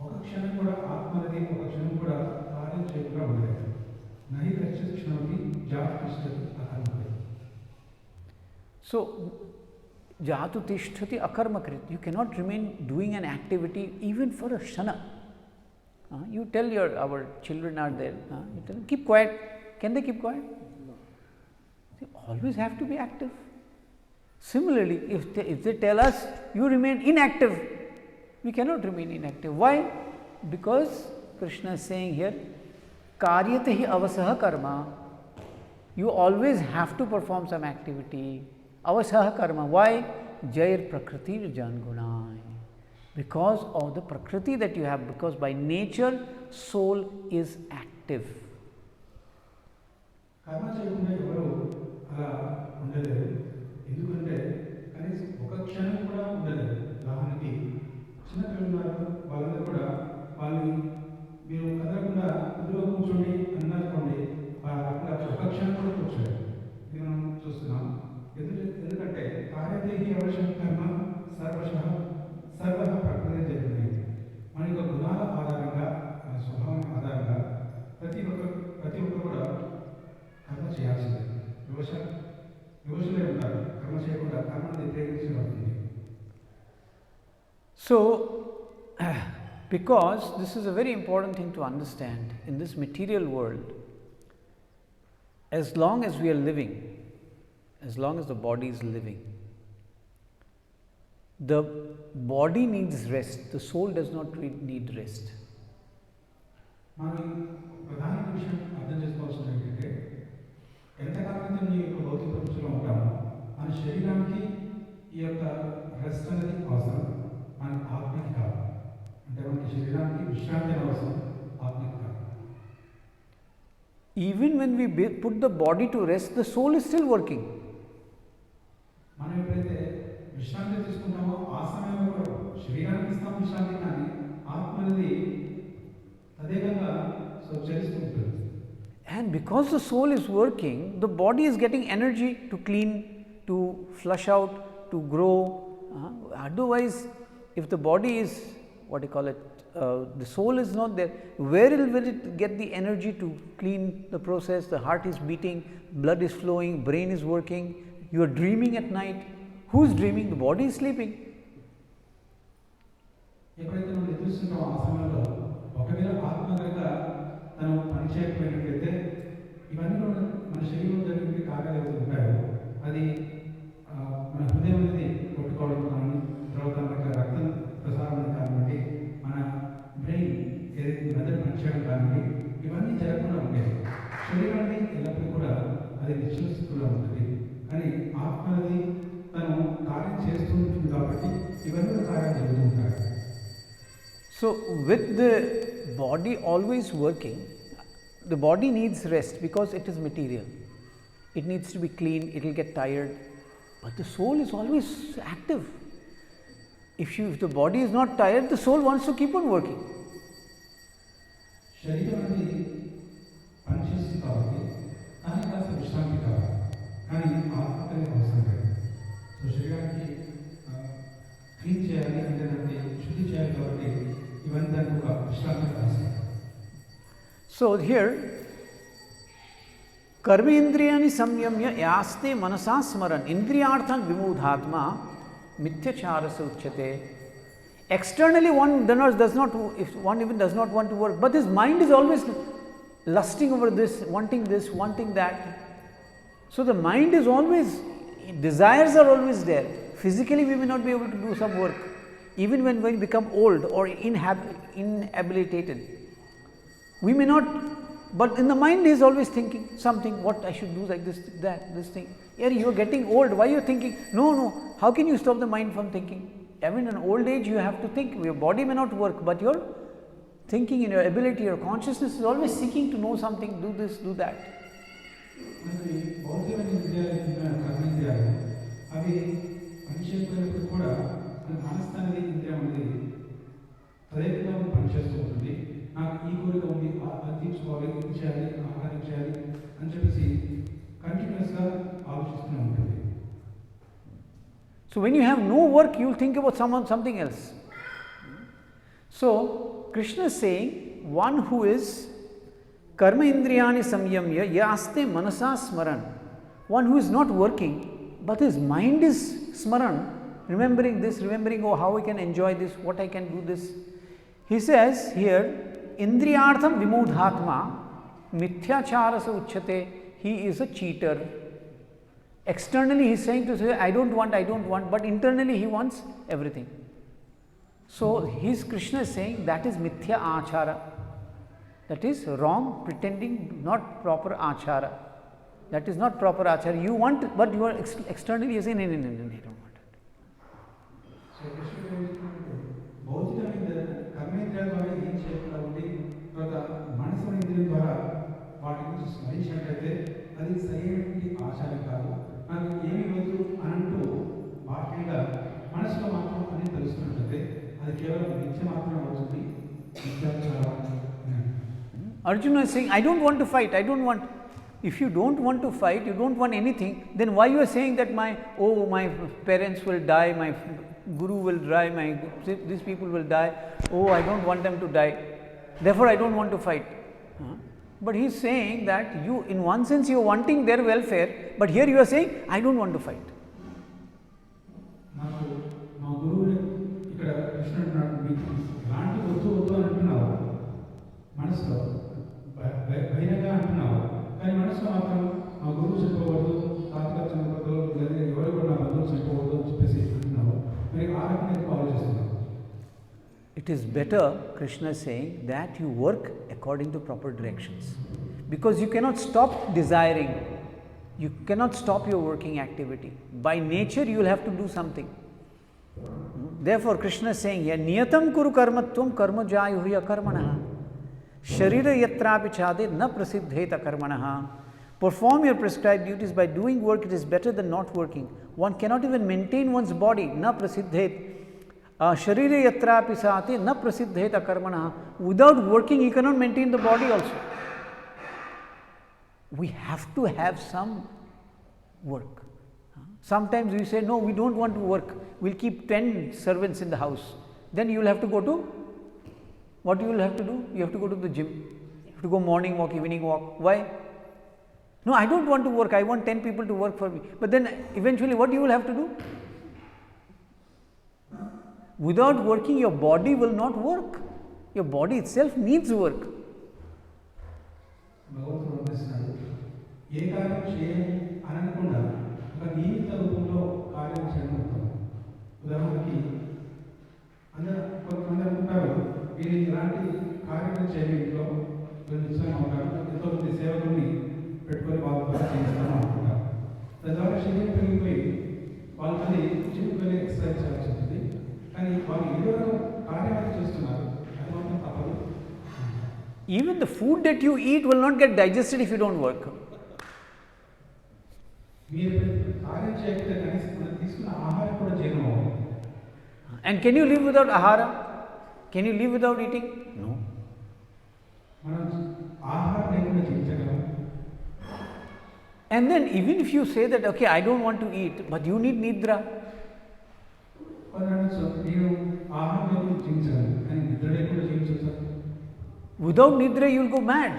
ఒక క్షణం కూడా ఆత్మది ఒక క్షణం కూడా కార్యం చేయకుండా ఉండలేదు. నహి కశ్చిత్ క్షణమపి జాతు తిష్టతి అకర్మకృత్. So jatu tishtati akarmakrit. You cannot remain doing an activity even for a shana. You tell our children are there. You tell them, keep quiet. Can they keep quiet? No. They always have to be active. Similarly, if they tell us you remain inactive, we cannot remain inactive. Why? Because Krishna is saying here, karyate hi avasaha karma. You always have to perform some activity. Avasaha karma. Why? Jair prakriti jan gunai. Because of the prakriti that you have, because by nature soul is active. కర్మ చేయకుండా ఎవరు అలా ఉండలేరు. ఎందుకంటే కనీసం ఒక క్షణం కూడా ఉండలేదు. ఉదాహరణకి చిన్నపిల్లలు ఉన్నారు, వాళ్ళందరూ కూడా వాళ్ళని మీరు కదలకుండా కుదురుగా కూర్చోండి అన్నారుకోండి, అట్లా ఒక క్షణం కూడా కూర్చోలేదు. ఇది మనం చూస్తున్నాం. ఎందుకంటే కార్యదేహి అవశ్యం కర్మ సర్వ ప్రకృతి జరిగినాయి. మన యొక్క గుణాల ఆధారంగా, మన స్వభావం ఆధారంగా ప్రతి ఒక్కరు కూడా కర్మ చేయాల్సిందే. వివశులై ఉంటారు. కర్మ చేయకుండా కర్మను వ్యతిరేకించబడుతుంది. So, because this is a very important thing to understand in this material world, as long as we are living, as long as the body is living, the body needs rest, the soul does not need rest. మనం ప్రధాన విషయం అర్థం చేసుకోవాల్సింది ఏంటంటే, ఎంతకాలం ఈ యొక్క భౌతిక ప్రపంచంలో ఉంటామో మన శరీరానికి ఈ యొక్క రెస్ట్ అనేది అవసరం, మన ఆత్మకి కాదు. అంటే మనకి శరీరానికి విశ్రాంతి అవసరం, ఆత్మకి కాదు. Even when we put the body to rest, the soul is still working. మనం ఎప్పుడైతే విశ్రాంతి తీసుకుంటామో ఆ సమయంలో కూడా శరీరానికి ఇస్తాం విశ్రాంతి, కానీ ఆత్మ అనేది తదేకంగా చలిస్తూ ఉంటుంది. And because the soul is working, the body is getting energy to clean, to flush out, to grow. Otherwise, if the body is, what do you call it, the soul is not there, where will it get the energy to clean the process? The heart is beating, blood is flowing, brain is working, you are dreaming at night. Who is dreaming? The body is sleeping. ఎప్పుడైతే మనం నిద్రిస్తున్నామో ఆ సమయంలో ఒకవేళ ఆత్మ కనుక తను పని చేయకపోయినట్లయితే ఇవన్నీ కూడా మన శరీరంలో జరిగే కార్యాలు ఏవైతే ఉంటాయో అది మన హృదయం అనేది కొట్టుకోవడం కానీ, తర్వాత మనకి రక్తం ప్రసారం కానివ్వండి, మన బ్రెయిన్ ఏదైతే మెదడు పనిచేయడం కానివ్వండి, ఇవన్నీ జరగకుండా ఉంటాయి. శరీరాన్ని ఎల్లప్పుడూ కూడా అది నిశ్చల స్థితిలో ఉంటుంది. కానీ ఆత్మ అనేది తను కార్యం చేస్తూ ఉంటుంది కాబట్టి ఇవన్నీ కార్యాలు జరుగుతూ ఉంటాయి. So, with the body always working, the body needs rest because it is material. It needs to be clean, it will get tired, but the soul is always active. If the body is not tired, the soul wants to keep on working. శరీరం అనేది పనిచేస్తుంది కాబట్టి దానికి కాస్త విశ్రాంతి కావాలి, కానీ ఆత్మ అనేది అవసరం లేదు. సో శరీరానికి క్లీన్ చేయాలి అంటే దానికి శుద్ధి చేయాలి కాబట్టి ఇవన్నీ దానికి ఒక విశ్రాంతి అవసరం. So here, कर्मेन्द्रियाणि संयम्य यास्ते मनसा स्मरन् इंद्रियार्थं विमूढात्मा मिथ्याचारस्य उच्यते. Externally one does not, if one even does not want to work, but his mind is always lusting over this, wanting that. So the mind is always, desires are always there. Physically we may not be able to do some work, even when we become old or inhabilitated. We may not, but in the mind he is always thinking something, what I should do, like this, that, this thing. Yeah, you are getting old, why you are thinking? No, how can you stop the mind from thinking? I mean, in old age you have to think, your body may not work, but your thinking and your ability, your consciousness is always seeking to know something, do this, do that. మనకి భౌతికమైన ఇంద్రియాలు, కర్మేంద్రియాలు అవి పనిచేయకపోయినప్పుడు కూడా మన మనస్సు అనేది ఇంద్రియం అనేది తదేకంగా పనిచేస్తూ ఉంటుంది. నాకు ఈ కోరిక ఉంది, అది తీర్చుకోవాలి, ఇది చేయాలి, ఆహారం చేయాలి అని చెప్పేసి కంటిన్యూస్గా ఆలోచిస్తూనే ఉంటుంది. So when you have no work, you will think about something else. So Krishna is saying, one who is karma indriyani samyamya yaste manasa smaran, one who is not working but his mind is smaran, remembering this, remembering, oh, how I can enjoy this, what I can do this. He says here, indriyartham vimudhatma mithyacharasa uchyate, he is a cheater. Externally he is saying to say, I don't want, but internally he wants everything. So his Krishna is saying that is mithya achara. That is wrong, pretending, not proper achara. That is not proper achara. You want, but you are externally you say, no, I don't want it. So Krishna భౌతికమైన కర్మేంద్రియాల ద్వారా ఏం చేయకుండా ఉండి తర్వాత మనసు ఇంద్రియం ద్వారా వాటి గురించి స్మరించినట్లయితే అది సరైనటువంటి ఆచారం కాదు. నాకు ఏమి వద్దు అనంటూ బాహ్యంగా మనసులో మాత్రం అని తెలుసుకున్నట్లయితే అది కేవలం నిత్య మాత్రమే అవుతుంది. నిత్యాచారం. Arjuna is saying, I don't want to fight, I don't want. If you don't want to fight, you don't want anything, then why you are saying that my parents will die, my guru will die, these people will die, I don't want them to die, therefore I don't want to fight. But he is saying that you, in one sense you are wanting their welfare, but here you are saying, I don't want to fight. మా గురువు ఇక్కడ కృష్ణుడు లాంటి వద్దు వద్దు అంటున్నావు, మనసులో బహిరంగ అంటున్నావు, కానీ మనసులో మాత్రం మా గురువు చెప్పకూడదు, తాతగారు చెప్పకూడదు, లేదా ఎవరు కూడా నా బంధువులు చెప్పకూడదు అని చెప్పేసి అంటున్నావు. మరి ఆ రకంగా ఆలోచిస్తున్నావు. It is better, Krishna is saying, that you work according to proper directions, because you cannot stop desiring, you cannot stop your working activity. By nature you will have to do something. Therefore Krishna is saying here, niyatam kuru karmatvam karma jayuhi akarmanaha sharira yatrapi chade na prasiddheta karmanaha. Perform your prescribed duties. By doing work it is better than not working. One cannot even maintain one's body, na prasiddhet sharira yatrapi sate na prasiddheta karmanaha. Without working you cannot maintain the body also. We have to have some work. Sometimes we say, no, we don't want to work, we will keep 10 servants in the house. Then you will have to go to, what you will have to do? You have to go to the gym, you have to go morning walk, evening walk. Why? No, I don't want to work, I want 10 people to work for me. But then eventually what you will have to do? Without working your body will not work. Your body itself needs work. ఏ కార్యం చేయాలి అనకుండా ఒక నియమిత రూపంలో కార్యం చేయడం. ఉదాహరణకి కొంతమంది అనుకుంటారు, మీరు ఇలాంటి కార్యం చేయాలి, ఇంట్లో నిశ్చయం ఉంటారు, ఎంతోమంది సేవకుల్ని పెట్టుకొని వాళ్ళ ద్వారా చేయిస్తాను అనుకుంటారు. తద్వారా శరీరం పెరిగిపోయి వాళ్ళకి జిమ్కి వెళ్ళి ఎక్సర్సైజ్ చేయాల్సి ఉంటుంది. కానీ వాళ్ళు ఏదో కార్యాలు చేస్తున్నారు, అది మాత్రం తప్పదు. Even the food that you eat will not get digested if you don't work. And can you live without ahara? Can you live without eating? No. And then even if you say that, okay, I don't want to eat, but you need nidra. Without nidra you will go mad.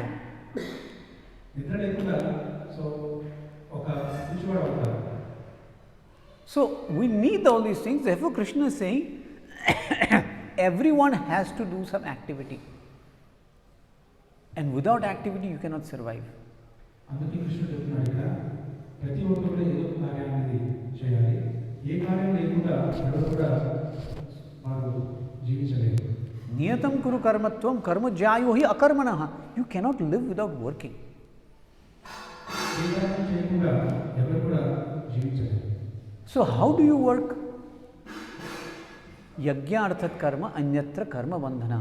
So we need all these things. Therefore Krishna is saying everyone has to do some activity, and without activity you cannot survive. Niyatam kuru karmatvam karma jayuhi akarmanaha. You cannot live without working. So how do you work? Yajna arthat karma anyatra karma bandhana.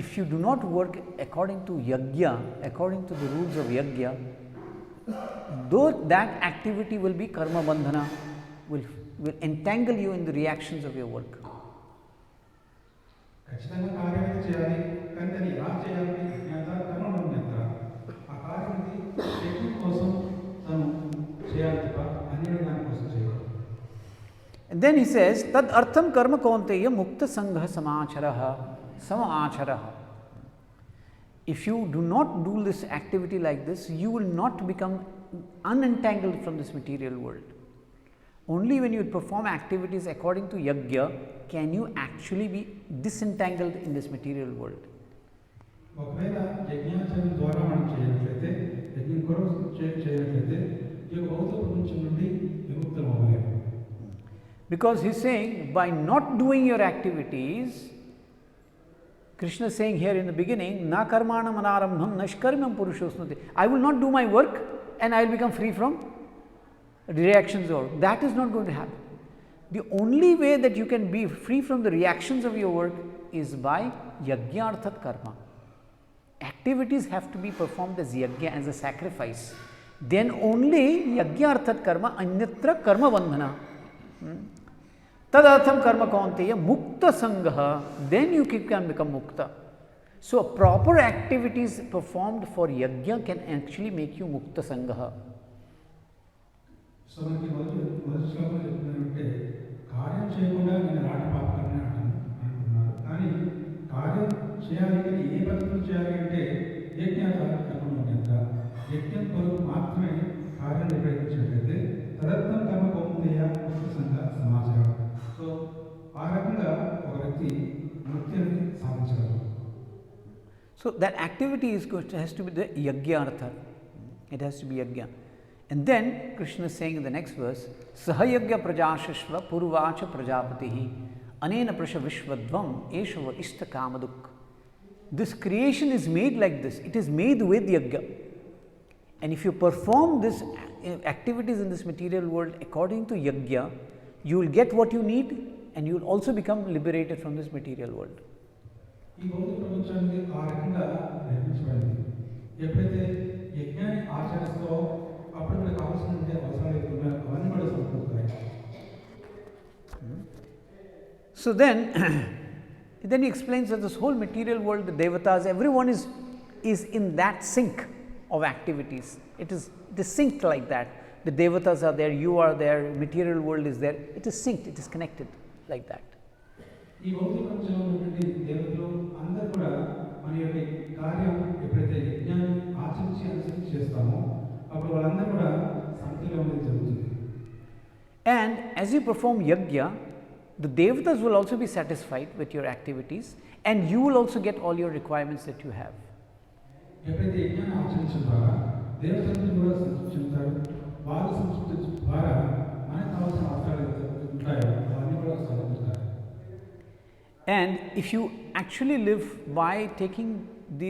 If you do not work according to yajna, according to the rules of yajna, though that activity will be karma bandhana, will entangle you in the reactions of your work. And then he says, tad artham karma kaunteya mukta sangha samacharaha. If you do not do this activity like this, you will not become unentangled from this material world. Only when you perform activities according to yajna can you actually be disentangled in this material world. ఈ యొక్క భౌతిక ప్రపంచం నుండి విముక్తం అవ్వలేము. Because he's saying, by not doing your activities, Krishna is saying here in the beginning, na karmanam anarambham nashkarmam purushosnati. I will not do my work and I will become free from reactions or that is not going to happen. The only way that you can be free from the reactions of your work is by yajnarthat karma. Activities have to be performed as yajna, as a sacrifice. Then only yajnarthat karma anyatra karma bandhana. Tadartham karma kaunteya mukta sangha, then you can become mukta. So proper activities performed for yajna can actually make you mukta sangha. So మనకి మొదటి శ్లోకంలో చెప్తున్నారంటే కార్యం చేయకుండా నేను రాట పాపకర్మే అంటున్నారు. కానీ కార్యం చేయాలి కానీ ఏ పద్ధతిలో చేయాలి అంటే యజ్ఞాల కర్మం అంట. యజ్ఞం కొరకు మాత్రమే కార్యం నిర్వహించినట్లయితే తదర్థం కర్మ కౌంతేయ ముక్త సంఘ సమాచారం. సో ఆ రకంగా ఒక వ్యక్తి ముక్తిని సాధించగలరు. So that activity is going to, has to be the yajna artha. It has to be yajna. And then Krishna is saying in the next verse, Sahayagya prajashishva purvacha prajapatihi anena prasha vishvadvam eshava ishta kamaduk. This creation is made like this. It is made with yajna. And if you perform these activities in this material world according to yajna, you will get what you need and you will also become liberated from this material world. ఈ భౌతిక ప్రపంచానికి ఆ రకంగా నిర్మించబడింది. ఎప్పుడైతే యజ్ఞాన్ని ఆచరిస్తావో అప్పుడు మనకు కావాల్సిన అవసరాలు ఎక్కువ అవన్నీ కూడా సమకూరుతాయి. So then he explains that this whole material world, the devatas, everyone is in that sync of activities. It is synced like that. The devatas are there, you are there, material world is there. It is synced, it is connected like that. ఈ భౌతిక ప్రపంచంలో ఉన్నటువంటి దేవతలు అందరూ కూడా మన యొక్క కార్యం ఎప్పుడైతే యజ్ఞాన్ని ఆచరించి అనుసరించి చేస్తామో అప్పుడు వాళ్ళందరూ కూడా సమతుల్యం అనేది జరుగుతుంది. And as you perform yajna, the devatas will also be satisfied with your activities and you will also get all your requirements that you have. ఎప్పుడైతే యజ్ఞాన్ని ఆచరించడం ద్వారా దేవతలందరూ కూడా సంతృప్తి చెందుతారు. వాళ్ళ సంతృప్తి ద్వారా మనకు కావాల్సిన అవసరాలు ఉంటాయో అవన్నీ కూడా సమకూరుతాయి. And if you actually live by taking the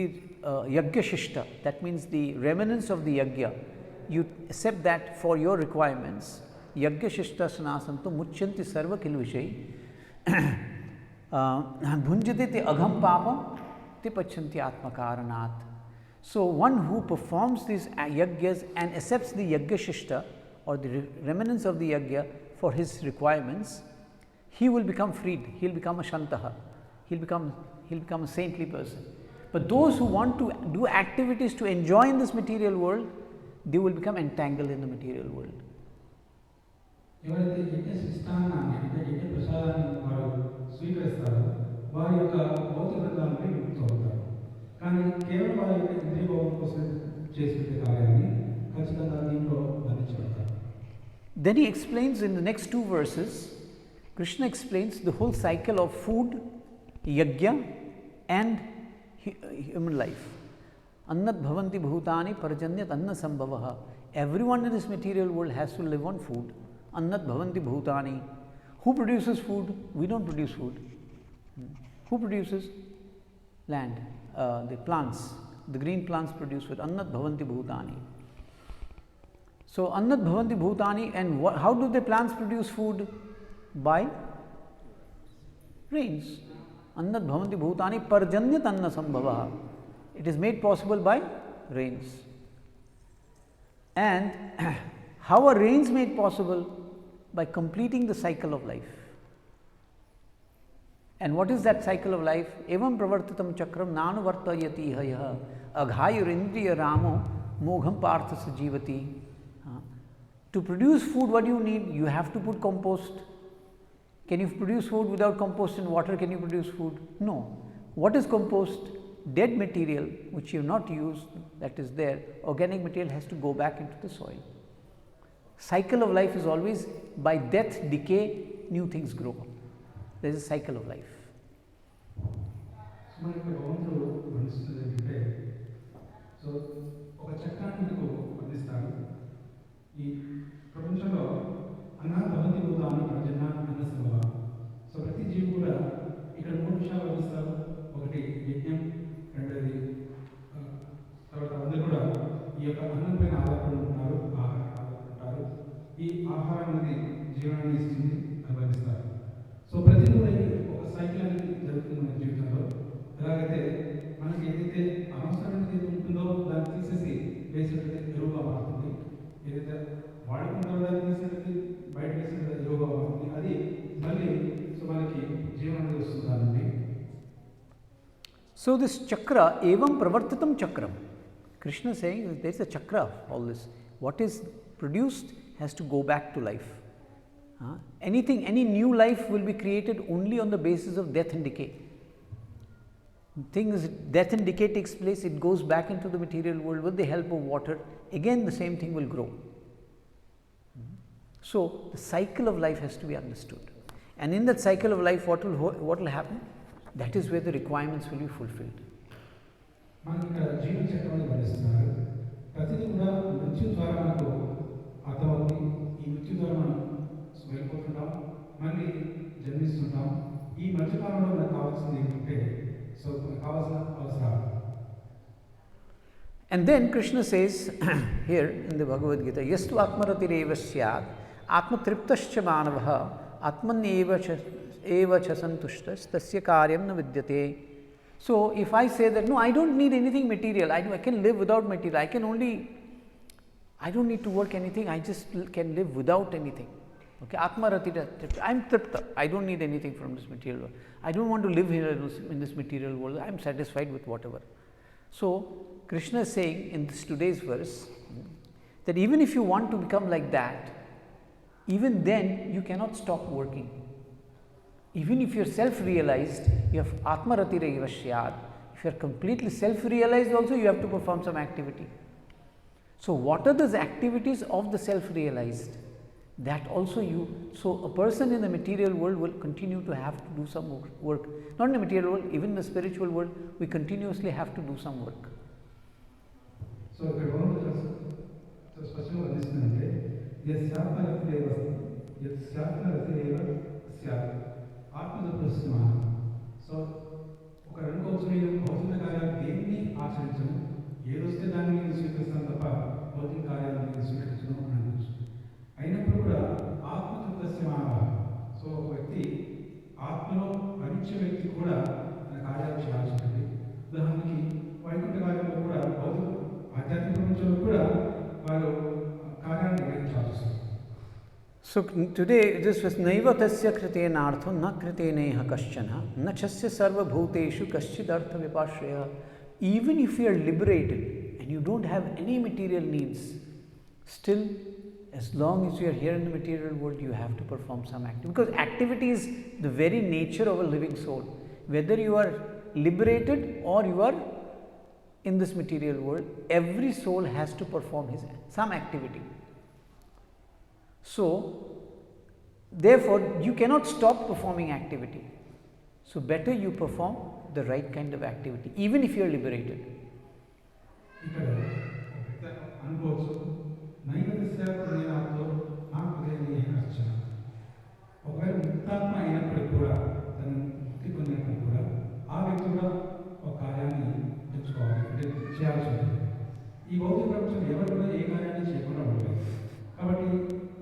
yajna shishta, that means the remnants of the yajna, you accept that for your requirements, yajna shishta sanasanto muchanti sarva kilvishay bhunjate te agham papam te pachanti atmakaranat. So one who performs these yajnas and accepts the yajna shishta or the remnants of the yajna for his requirements, he will become freed, he will become a shantaha, he will become a saintly person. But those who want to do activities to enjoy in this material world, they will become entangled in the material world. ఎవరైతే యజ్ఞ శిష్టాన్ని అంటే యజ్ఞ ప్రసాదాన్ని వారు స్వీకరిస్తారో వారి యొక్క భౌతిక బంధాలపై విముక్తి అవుతారు. కానీ కేవలం వారి యొక్క ఇంద్రియ భోగం కోసం చేసి పెట్టే కార్యాన్ని ఖచ్చితంగా దీంట్లో బంధించబడతారు. Then he explains in the next two verses, Krishna explains the whole cycle of food, yajna and human life. Annat bhavanti bhutani parajanyat anna sambhavaha. Everyone in this material world has to live on food. Annat bhavanti bhutani. Who produces food? We don't produce food. Who produces? Land. The plants. The green plants produce food. Annat bhavanti bhutani. So annat bhavanti bhutani, and how do the plants produce food? By rains. Annat bhavanti bhutani parjanyat anna sambhavaha. It is made possible by rains. And how are rains made possible? By completing the cycle of life. And what is that cycle of life? Evam pravartitam chakram nanu vartayati hayah aghayurindriya ramo mogham partha sajivati. To produce food, what do you need? You have to put compost. Can you produce food without compost and water? Can you produce food? No. What is compost? Dead material which you have not used, that is there, organic material has to go back into the soil. Cycle of life is always by death, decay, new things grow. There is a cycle of life. మనకి భగవంతుడు వర్ణిస్తుంది ఏంటంటే so ఒక చక్రాన్ని మీకు వర్ణిస్తాడు. ఈ ప్రపంచంలో అన్న భవతి భూతాన్ని ప్రజన్న అన్న సంభవ. సో ప్రతి జీవి కూడా ఇక్కడ 3 విషయాలు గమనిస్తారు. ఒకటి యజ్ఞం, రెండోది తర్వాత అందరూ కూడా ఈ యొక్క అన్నం పైన ఆధారపడి ఉంటున్నారు, ఆహారం ఆధారపడి ఉంటారు. ఈ ఆహారం అనేది జీవనాన్ని ఇస్తుంది అని భావిస్తారు. సో ప్రతి కూడా ఒక సైకిల్ అనేది జరుగుతుంది మన జీవితంలో. ఎలాగైతే మనకి ఏదైతే అనవసరమైనది ఉంటుందో దాన్ని తీసేసి వేసేటది ఎరువుగా మారుతుంది, ఏదైతే వాడుకుంటారో దాన్ని తీసేటది బయట వేసేటది ఎరువుగా మారుతుంది. అది మళ్ళీ సో మనకి జీవనాన్ని వస్తుంది దాన్ని. So this chakra, evam pravartitam chakram. Krishna is saying there is a chakra of all this. What is produced has to go back to life. Any new life will be created only on the basis of death and decay. Things, death and decay takes place, it goes back into the material world with the help of water. Again the same thing will grow. So the cycle of life has to be understood. And in that cycle of life, what will happen? That is where the requirements will be fulfilled. మనకి ఇక్కడ జీవన చక్రాన్ని గమనిస్తున్నారు. ప్రతిదీ కూడా మృత్యు ద్వారా మనకు అర్థమవుతుంది. ఈ మృత్యు ద్వారా మనం వెళ్ళిపోతుంటాం, మళ్ళీ జన్మిస్తుంటాం. ఈ మధ్యకాలంలో మనకు కావాల్సింది ఏంటంటే సో మనకు కావాల్సిన అవసరాలు. And then Krishna says here in the Bhagavad Gita, yastu atmaratireva syad atmatriptascha manavaha atmanyeva cha santushtas tasya karyam na vidyate. So if I say that no, I don't need anything material, I can live without material, I don't need to work anything, I just can live without anything. Okay, atmaratira, I am tripta, I don't need anything from this material world, I don't want to live here in this material world, I am satisfied with whatever. So Krishna is saying in this today's verse that even if you want to become like that, even then you cannot stop working. Even if you are self-realized, you have atmaratireva syad. If you are completely self-realized also, you have to perform some activity. So what are those activities of the self-realized? That also so a person in the material world will continue to have to do some work. Not in the material world, even in the spiritual world, we continuously have to do some work. So స్పష్టంగా అందిస్తుందంటే ఆత్మదృశ్యమానం. So ఒక అనుకోవచ్చు, నేను భౌతిక కార్యాలు దేన్ని ఆచరించను, ఏదొస్తే దాన్ని నేను స్వీకరిస్తాను తప్ప భౌతిక కార్యాలను నేను స్వీకరించను అని అనవచ్చు. అయినప్పుడు కూడా ఆత్మదృశ్యమానవ. సో ఒక వ్యక్తి ఆత్మలో భరించే వ్యక్తి కూడా తన కార్యాలు చేయాల్సి ఉంటుంది. ఉదాహరణకి వైకుంఠ కార్యంలో కూడా భౌతిక ఆధ్యాత్మిక ప్రపంచంలో కూడా వారు కార్యాన్ని నిర్వహించాల్సి వస్తుంది. So today this was naiva tasya kritenartho na kriteneha kaschana na chasya sarva bhuteshu kaschidartha vipashraya. Even if you are liberated and you don't have any material needs, still as long as you are here in the material world, you have to perform some activity, because activity is the very nature of a living soul. Whether you are liberated or you are in this material world, every soul has to perform some activity. So therefore you cannot stop performing activity. So better you perform the right kind of activity, even if you are liberated. ఇక్కడ అనుకోవచ్చు, నైవేద్యంతో నాకు రచన ఒకవేళ ముక్తాత్మ అయినప్పటికీ కూడా తను ముక్తి పొందినప్పుడు కూడా ఆ వ్యక్తి కూడా ఒక కార్యాన్ని ఎంచుకోవాలి, అంటే చేయాల్సి ఉంటుంది. ఈ భౌతిక ప్రపంచం ఎవరు కూడా ఏ కార్యాన్ని చేయకుండా ఉండలేదు. కాబట్టి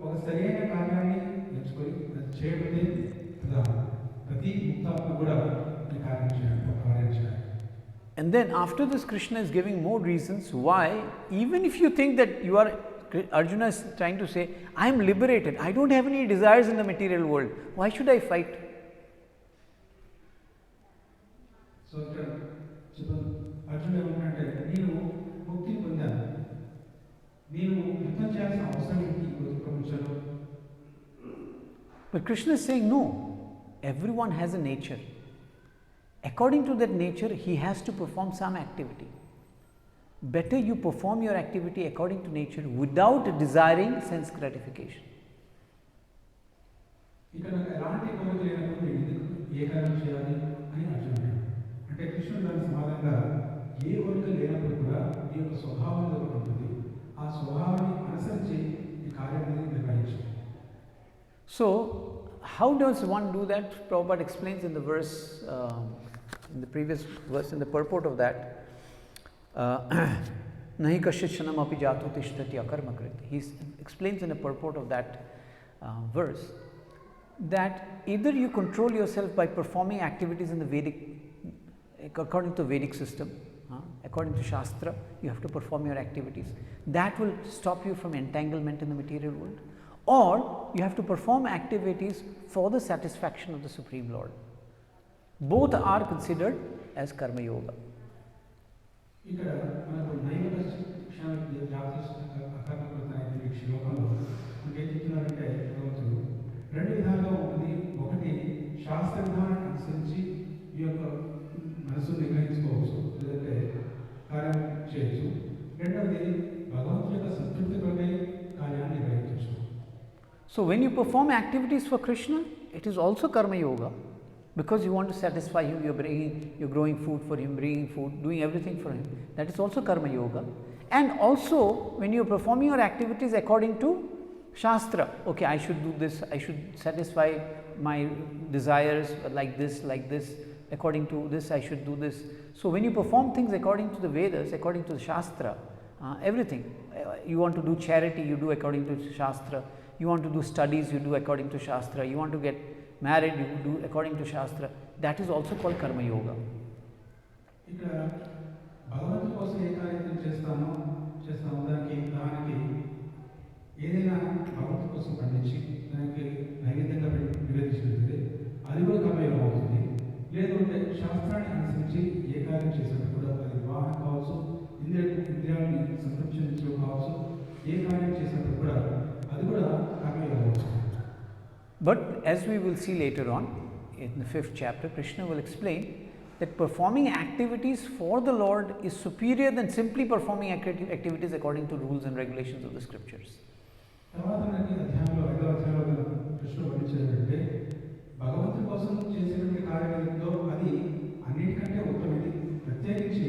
ఒక సరైన కార్యాన్ని ఎంచుకొని అది చేయబోతే ప్రతి ముక్తాత్మ కూడా ఈ కార్యం చేయాలి, ఒక కార్యం చేయాలి. And then after this, Krishna is giving more reasons why, even if you think that you are, Arjuna is trying to say, I am liberated, I don't have any desires in the material world, why should I fight? So Arjuna ఏమంటే నేను ముక్తి పొందాను, నేను యుద్ధం చేయాల్సిన అవసరం ఏంటి ఈ ప్రపంచంలో? But Krishna is saying no, everyone has a nature. According to that nature, he has to perform some activity. Better you perform your activity according to nature without desiring sense gratification. ఇక్కడ ఎలాంటి కోరిక లేనప్పుడు నేను ఎందుకు ఏ కార్యం చేయాలి అని అర్జునుడు అంటే కృష్ణుడు దాని సమాధానంగా ఏ కోరిక లేనప్పుడు కూడా ఈ యొక్క స్వభావం ఒకటి ఉంటుంది, ఆ స్వభావాన్ని అనుసరించి ఈ కార్యాన్ని నిర్వహించాలి. So, how does one do that? Prabhupada explains in the verse, in the previous verse, in the purport of that, nahi kashit shanam api jatu tishtati akarma kriti. He explains in the purport of that verse that either you control yourself by performing activities in the Vedic, according to Vedic system, according to Shastra, you have to perform your activities. That will stop you from entanglement in the material world. Or you have to perform activities for the satisfaction of the Supreme Lord. Both are considered as Karma Yoga. ఇక్కడ మనకు నైవ శ్లోకంలో ఏం చెప్తున్నారంటే భగవంతుడు రెండు విధాలుగా ఉంటుంది. ఒకటి శాస్త్ర విధానాన్ని అనుసరించి ఈ యొక్క మనసును నిర్ణయించుకోవచ్చు, లేదంటే కార్యం చేయొచ్చు. రెండవది భగవంతుడి యొక్క సంతృప్తి కొరకై కార్యాన్ని నిర్వహించవచ్చు. So, when you perform activities for Krishna, it is also Karma Yoga, because you want to satisfy him, you're growing food for him, bringing food, doing everything for him. That is also Karma Yoga. And also, when you're performing your activities according to Shastra, okay, I should do this, I should satisfy my desires like this, according to this, I should do this. So, when you perform things according to the Vedas, according to the Shastra, everything, you want to do charity, you do according to Shastra. You want to do studies, you do according to Shastra. You want to get married, you do according to Shastra. That is also called Karma Yoga. ఇక్కడ భగవంతుడి కోసం ఏ కార్యం చేస్తామో దానికి ఏదైనా భగవంతుడి కోసం పండించి దానికి నైవేద్యంగా నివేదించినట్లయితే అది కూడా కర్మయోగం అవుతుంది. లేదంటే శాస్త్రాన్ని అనుసరించి ఏ కార్యం చేసినప్పుడు కూడా అది వివాహం కావచ్చు, ఇంద్రియాలని సంతృప్తించడం కావచ్చు, ఏ కార్యం చేసినప్పుడు కూడా అది కూడా కర్మయోగం అవుతుంది. But as we will see later on in the 5th chapter, Krishna will explain that performing activities for the Lord is superior than simply performing activities according to rules and regulations of the scriptures. తర్వాత మనకి అధ్యాయంలో 5వ అధ్యాయంలో కృష్ణుడు వర్ణించేదంటే భగవంతుడి కోసం చేసేటువంటి కార్యం ఏదో అది అన్నిటికంటే ఉత్తమది. ప్రత్యేకించి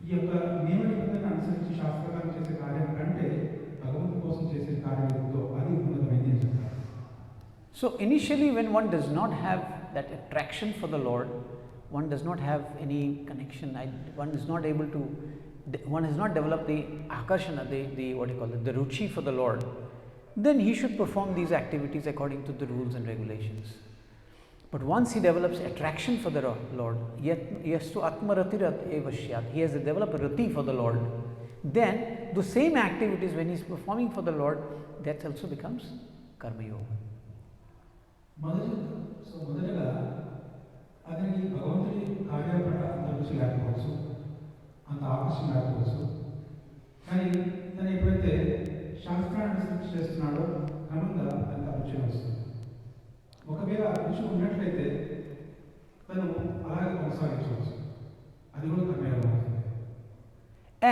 ఈ యొక్క నియమ నిబంధనను అనుసరించి శాస్త్రకారం చేసే కార్యం కంటే భగవంతుడి కోసం చేసే కార్యం ఏదో అది ఉన్నతమైనది అని చెప్తారు. So initially, when one does not have that attraction for the Lord, one does not have any connection, one is not able to, one has not developed the akarshana, the what do you call it, the ruchi for the Lord, then he should perform these activities according to the rules and regulations. But once he develops attraction for the Lord, yastu atmaratirat evashyat, he has developed rati for the Lord, then the same activities when he is performing for the Lord, that also becomes karma yoga. మొదటగా అతనికి భగవంతుడి కార్యాల పట్ల అంత రుచి లేకపోవచ్చు, అంత ఆకర్షణ లేకపోవచ్చు. కానీ తను ఎప్పుడైతే శాస్త్రాన్ని సృష్టి చేస్తున్నాడో క్రమంగా తనకు రుచి వస్తుంది. ఒకవేళ రుచి ఉన్నట్లయితే తను అలాగే కొనసాగించవచ్చు, అది కూడా కర్మయోగం అవుతుంది.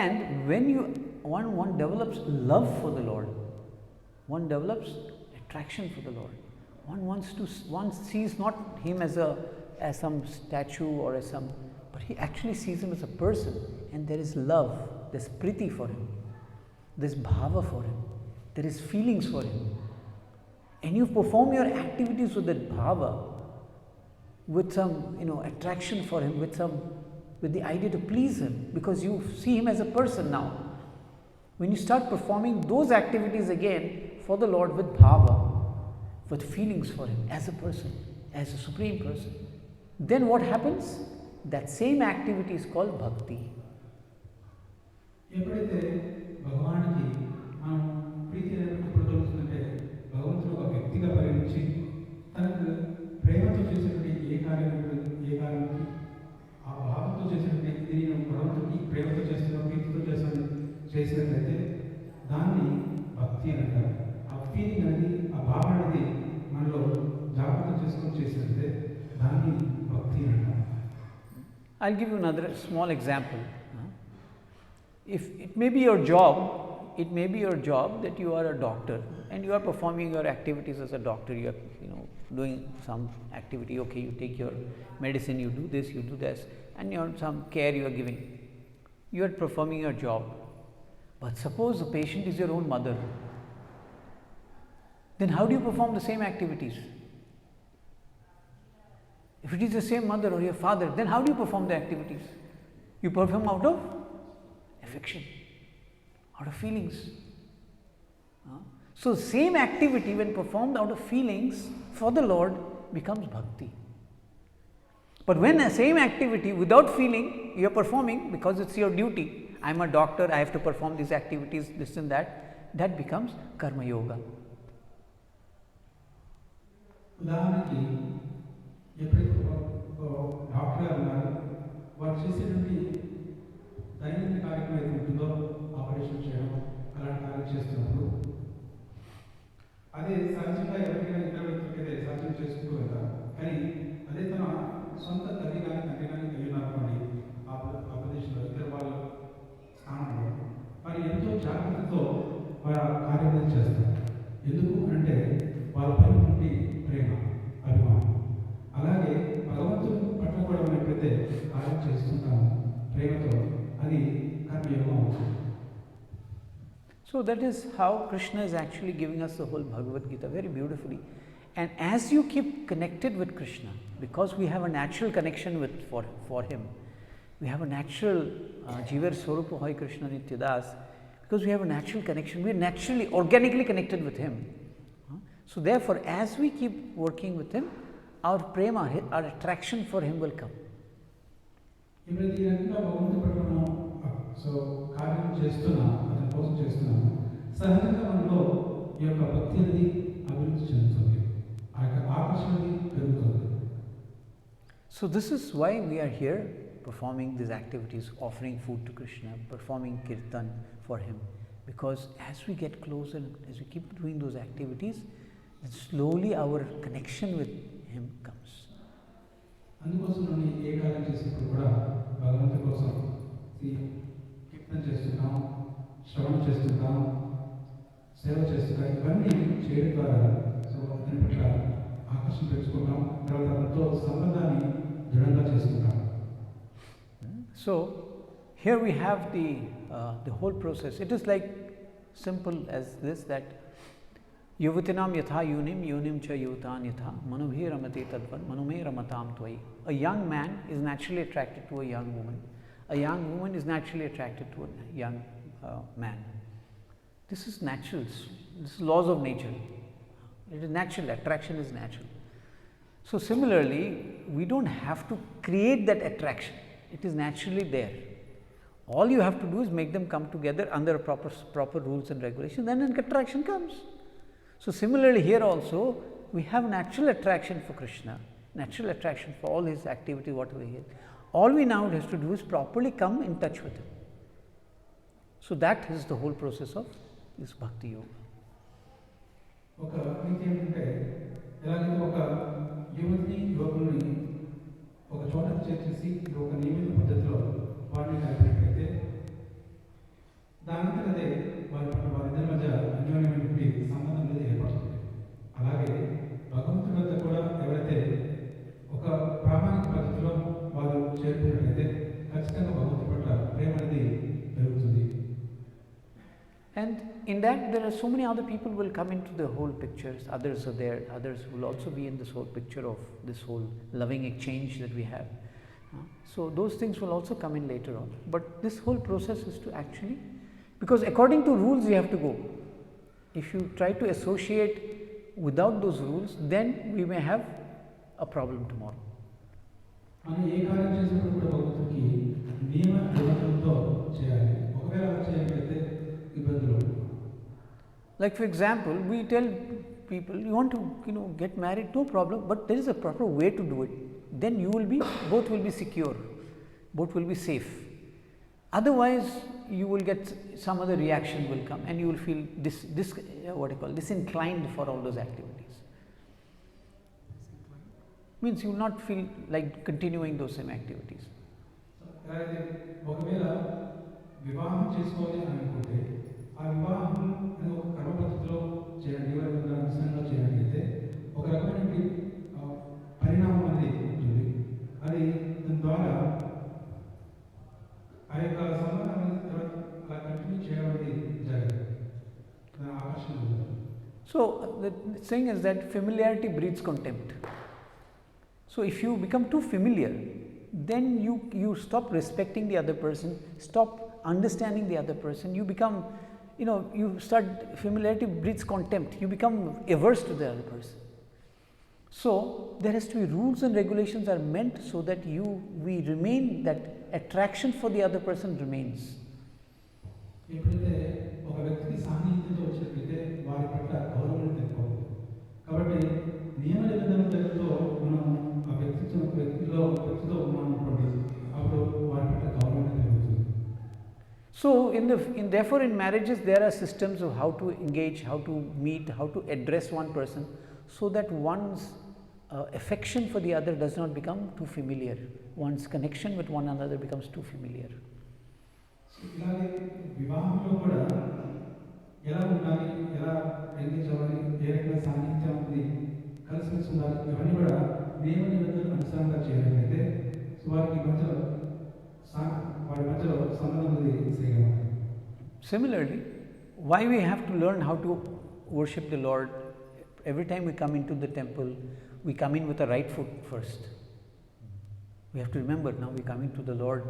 And when one develops love for the Lord, one develops attraction for the Lord. One sees not him as some statue or as some, but he actually sees him as a person, and there is love, there is priti for him, there is bhava for him, there is feelings for him, and you perform your activities with that bhava, with some attraction for him, with the idea to please him, because you see him as a person now. When you start performing those activities again for the Lord with bhava, with feelings for him as a person, as a supreme person, then what happens? That same activity is called bhakti. ఎప్పుడైతే భగవానికి మనం ప్రీతి ఎప్పుడు కలుగుతుందంటే భగవంతుడు ఒక వ్యక్తిగా పరిగణించి తనకు ప్రేమతో చేసినటువంటి ఏ కార్యానికి ఆ భావంతో చేసినటువంటి ఇది నేను భగవంతుడికి ప్రేమతో చేస్తున్నా, ప్రీతితో చేసినట్లయితే దాన్ని భక్తి అని అంటారు. ఆ ఫీలింగ్ అనేది, ఆ భావన అనేది మనలో జాగ్రత్త చేసుకొని చేసినట్లయితే దాన్ని భక్తి అని అంటారు. I'll give you another small example. If it may be your job that you are a doctor and you are performing your activities as a doctor. You are doing some activity. Okay, you take your medicine, you do this, you do this, and some care you are giving. You are performing your job. But suppose the patient is your own mother, then how do you perform the same activities? If it is the same mother or your father, then how do you perform the activities? You perform out of affection, out of feelings. So, same activity when performed out of feelings for the Lord becomes bhakti. But when the same activity without feeling you are performing because it's your duty, I am a doctor, I have to perform these activities, this and that becomes karma yoga. ఉదాహరణకి ఎప్పుడైతే doctor గారు ఉన్నారు, వారు చేసేటువంటి దైనందిన కార్యక్రమం ఏది ఉంటుందో ఆపరేషన్ చేయడం అలాంటి కార్యం చేస్తున్నప్పుడు అదే సహజంగా ఎవరికైనా ఇతర వ్యక్తులకైతే సహజం చేసుకుంటూ వెళ్తారు. కానీ అదే తన సొంత తల్లి కానీ తండ్రి కానీ కలిగినటువంటి ఆ ప్రదేశంలో ఇతర వాళ్ళ స్థానంలో మరి ఎంతో జాగ్రత్తతో వారు కార్యం చేస్తారు. ఎందుకు అంటే వాళ్ళపై నుండి ప్రేమ, అభిమానం. అలాగే భగవంతుడు పట్ల కూడా మనం ఎప్పుడైతే కార్యం చేస్తుంటామో ప్రేమతో, అది కర్మయోగం అవుతుంది. So that is how Krishna is actually giving us the whole Bhagavad Gita very beautifully. And as you keep connected with Krishna, because we have a natural connection for him, we have a natural Jivar Swarupa Hoy Krishna Nityadas, because we have a natural connection, we are naturally, organically connected with him. So therefore, as we keep working with him, our prema, our attraction for him will come. So కార్యం చేస్తున్నాం, అతని కోసం చేస్తున్నాము, సహజంగా మనలో ఈ యొక్క భక్తి అనేది అభివృద్ధి చెందుతుంది, ఆ యొక్క ఆకర్షణ పెరుగుతుంది. So this is why we are here performing these activities, offering food to Krishna, performing kirtan for him, because as we get closer, as we keep doing those activities, then slowly our connection with him comes. అందుకోసం నేను ఏ కార్యం చేసినప్పుడు కూడా భగవంతుడి కోసం కీర్తన చేస్తున్నాం, శ్రవణం చేస్తున్నాం, సేవ చేస్తున్నాం, ఇవన్నీ చేయడం ద్వారా సో దాని పట్ల ఆకర్షణ పెంచుకుంటాం, తర్వాత దాంతో సంబంధాన్ని దృఢంగా చేసుకుంటాం. So here we have the whole process. It is like simple as this, that Yuvatinam yatha yunim cha yutan yatha manubhi ramate tadvan manume ramatam tvai. A young man is naturally attracted to a young woman. A young woman is naturally attracted to a young man. This is natural. This is laws of nature. It is natural. Attraction is natural. So similarly, we don't have to create that attraction. It is naturally there. All you have to do is make them come together under proper rules and regulations, then an attraction comes. So similarly here also, we have natural attraction for Krishna, natural attraction for all his activity, whatever he is. All we now have to do is properly come in touch with him. So that is the whole process of this bhakti yoga. ఒక రీతి ఏంటంటే ఎలాగైతే ఒక యువతిని యువకుల్ని ఒక చోట చేర్చేసి ఒక నియమిత పద్ధతిలో వారిని కలిపినట్లయితే దానంతరదే వారిద్దరి మధ్య అన్యోన్యమైనటువంటి సంబంధం అనేది ఏర్పడుతుంది. అలాగే భగవంతుడి వద్ద కూడా ఎవరైతే ఒక ప్రామాణిక పద్ధతిలో వారు చేరుకున్నట్లయితే ఖచ్చితంగా భగవంతుడి పట్ల ప్రేమ అనేది పెరుగుతుంది. And in that there are so many other people will come into the whole pictures, others are there, others will also be in this whole picture of this whole loving exchange that we have. So those things will also come in later on, but this whole process is to actually, because according to rules you have to go. If you try to associate without those rules, then we may have a problem tomorrow. మనం ఏ కార్యం చేసినప్పుడు కూడా భగవంతుడికి నియమ నిబంధనలతో చేయాలి. ఒకవేళ అలా చేయకపోతే ఇబ్బందులు. Like for example, we tell people, you want to get married, no problem, but there is a proper way to do it. Then you will be, both will be secure, both will be safe. Otherwise, you will get some other reaction will come, and you will feel disinclined for all those activities. Means you will not feel like continuing those same activities. ఒకవేళ వివాహం చేసుకోవాలి అని అనుకుంటే ఆ వివాహం ఒక కర్మ పద్ధతిలో చేయండి, అనుసరంగా చేయగలిగితే ఒక రకమైన పరిణామం అనేది ఉంటుంది. అది దాని ద్వారా ఆ యొక్క సంబంధం అనేది అలా కంటిన్యూ చేయడం అనేది జరగదు, ఆకర్షణ ఉంటుంది. So the thing is that familiarity breeds contempt. So if you become too familiar, then you stop respecting the other person, stop understanding the other person. You become, you start, familiarity breeds contempt. You become averse to the other person. So there has to be rules and regulations are meant so that we remain, that attraction for the other person remains. ఎప్పుడైతే ఒక వ్యక్తికి సాన్నిహిత్యంతో వచ్చినట్లయితే వారి పట్ల గౌరవం తెలుపుకోవాలి. కాబట్టి నియమ నిబంధనలతో మనం ఆ వ్యక్తితో ఉన్నాం అనుకోండి, అప్పుడు వారి పట్ల గౌరవం తెలుపుతుంది. So therefore in marriages there are systems of how to engage, how to meet, how to address one person, so that one's affection for the other does not become too familiar. One's connection with one another becomes too familiar. ఇలాగే వివాహంలో కూడా ఎలా ఉండాలి, ఎలా engage అవ్వాలి, ఏ రకంగా సాన్నిహిత్యం ఉంది, కలిసిమెలిసి ఉండాలి, ఇవన్నీ కూడా నియమ నిబంధనలు అనుసారంగా చేయాలైతే వారి మధ్యలో సంబంధం అనేది చేయగలరు. Similarly, why we have to learn how to worship the Lord? Every time we come into the temple, we come in with the right foot first. We have to remember, now we come into the Lord,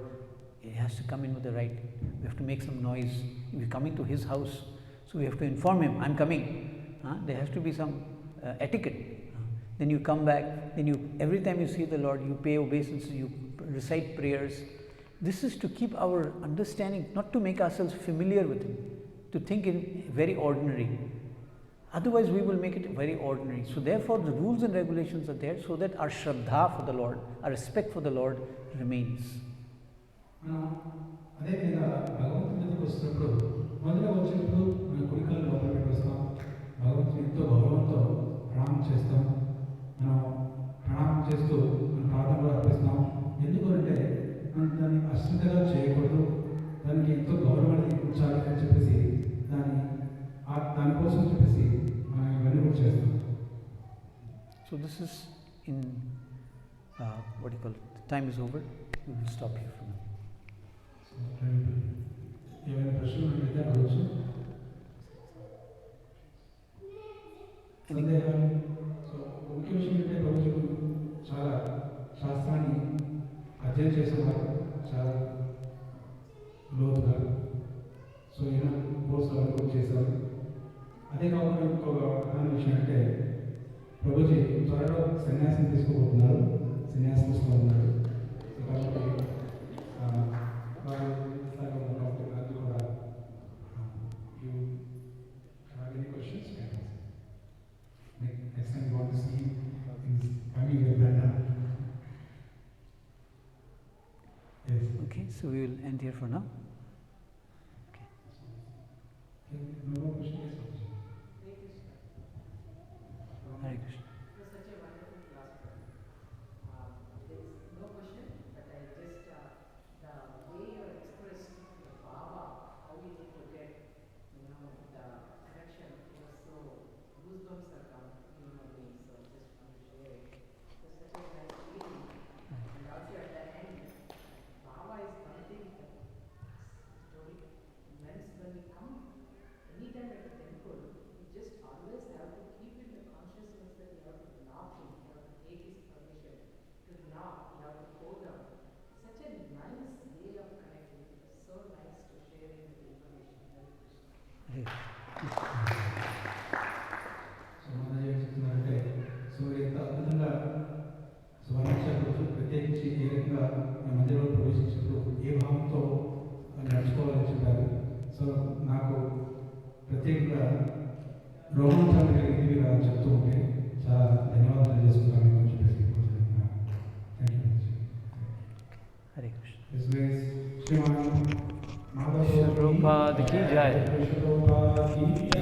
He has to come in with the right. We have to make some noise. We're coming to His house, so we have to inform Him, I'm coming. There has to be some etiquette. Then you come back, then every time you see the Lord, you pay obeisances, you recite prayers. This is to keep our understanding, not to make ourselves familiar with Him, to think in very ordinary. Otherwise we will make it very ordinary. So therefore the rules and regulations are there so that our shraddha for the Lord, our respect for the Lord remains. అదేవిధంగా భగవంతుని మీదకి వస్తున్నప్పుడు మొదలుగా వచ్చినప్పుడు మన కుడికాలు లోపల పెట్టి వస్తాం, భగవంతుని ఎంతో గౌరవంతో ప్రణామం చేస్తాం, మనం ప్రణామం చేస్తూ మన ప్రార్థనలో అర్పిస్తాం. ఎందుకంటే మనం దాన్ని అశ్రద్ధగా చేయకూడదు, దానికి ఎంతో గౌరవాన్ని ఉంచాలి అని చెప్పేసి దానికోసం చెప్పేసి మనం ఇవన్నీ కూడా చేస్తాం. So this is in what do you call it? The time is over. We will stop here for now. ఏమైనా ప్రశ్నలు ఉంటే అడగచ్చు. సందేహాలు. సో ముఖ్య విషయం ఏంటంటే ప్రభుత్వం చాలా శాస్త్రాన్ని అధ్యయనం చేసేవారు, చాలా లోతుగా. సో ఎన్నో కోర్సులు వరకు చేశారు. అదే కాకుండా ఇంకొక ప్రధాన విషయం అంటే ప్రభుజీ త్వరలో సన్యాసం తీసుకోబోతున్నారు, సన్యాసం తీసుకోబోతున్నారు. కాబట్టి Okay, so we will end here for now. Okay. Hare Krishna. It was such a wonderful class. There is no question, but I just the way you expressed the Baba, how you need to get, the connection was so goosebumps are coming in me. So I just want to share it. It was such a nice feeling, and also at the end, Baba is something story. When we come anytime at the temple, we just always have to keep in the consciousness that you have to knock him, you have to take his permission to knock, you have to go down. Such a nice way of connecting. So nice to share in the information. Hare Krishna. So ఎంత అద్భుతంగా స్వర్ణించినప్పుడు ప్రత్యేకించి ఏ రకంగా మందిరంలో ప్రవేశించినప్పుడు ఏ భావంతో నడుచుకోవాలని చెప్పారు. So నాకు ప్రత్యేకంగా రోమాంచాలు కలిగింది ఇలా చెప్తూ ఉంటే చాలా ధన్యవాదాలు తెలియజేసుకుంటాను అని చెప్పేసి thank you. Hare Krishna. Shriman Madhava Prabhupada ki jai. Prabhupada ki jai.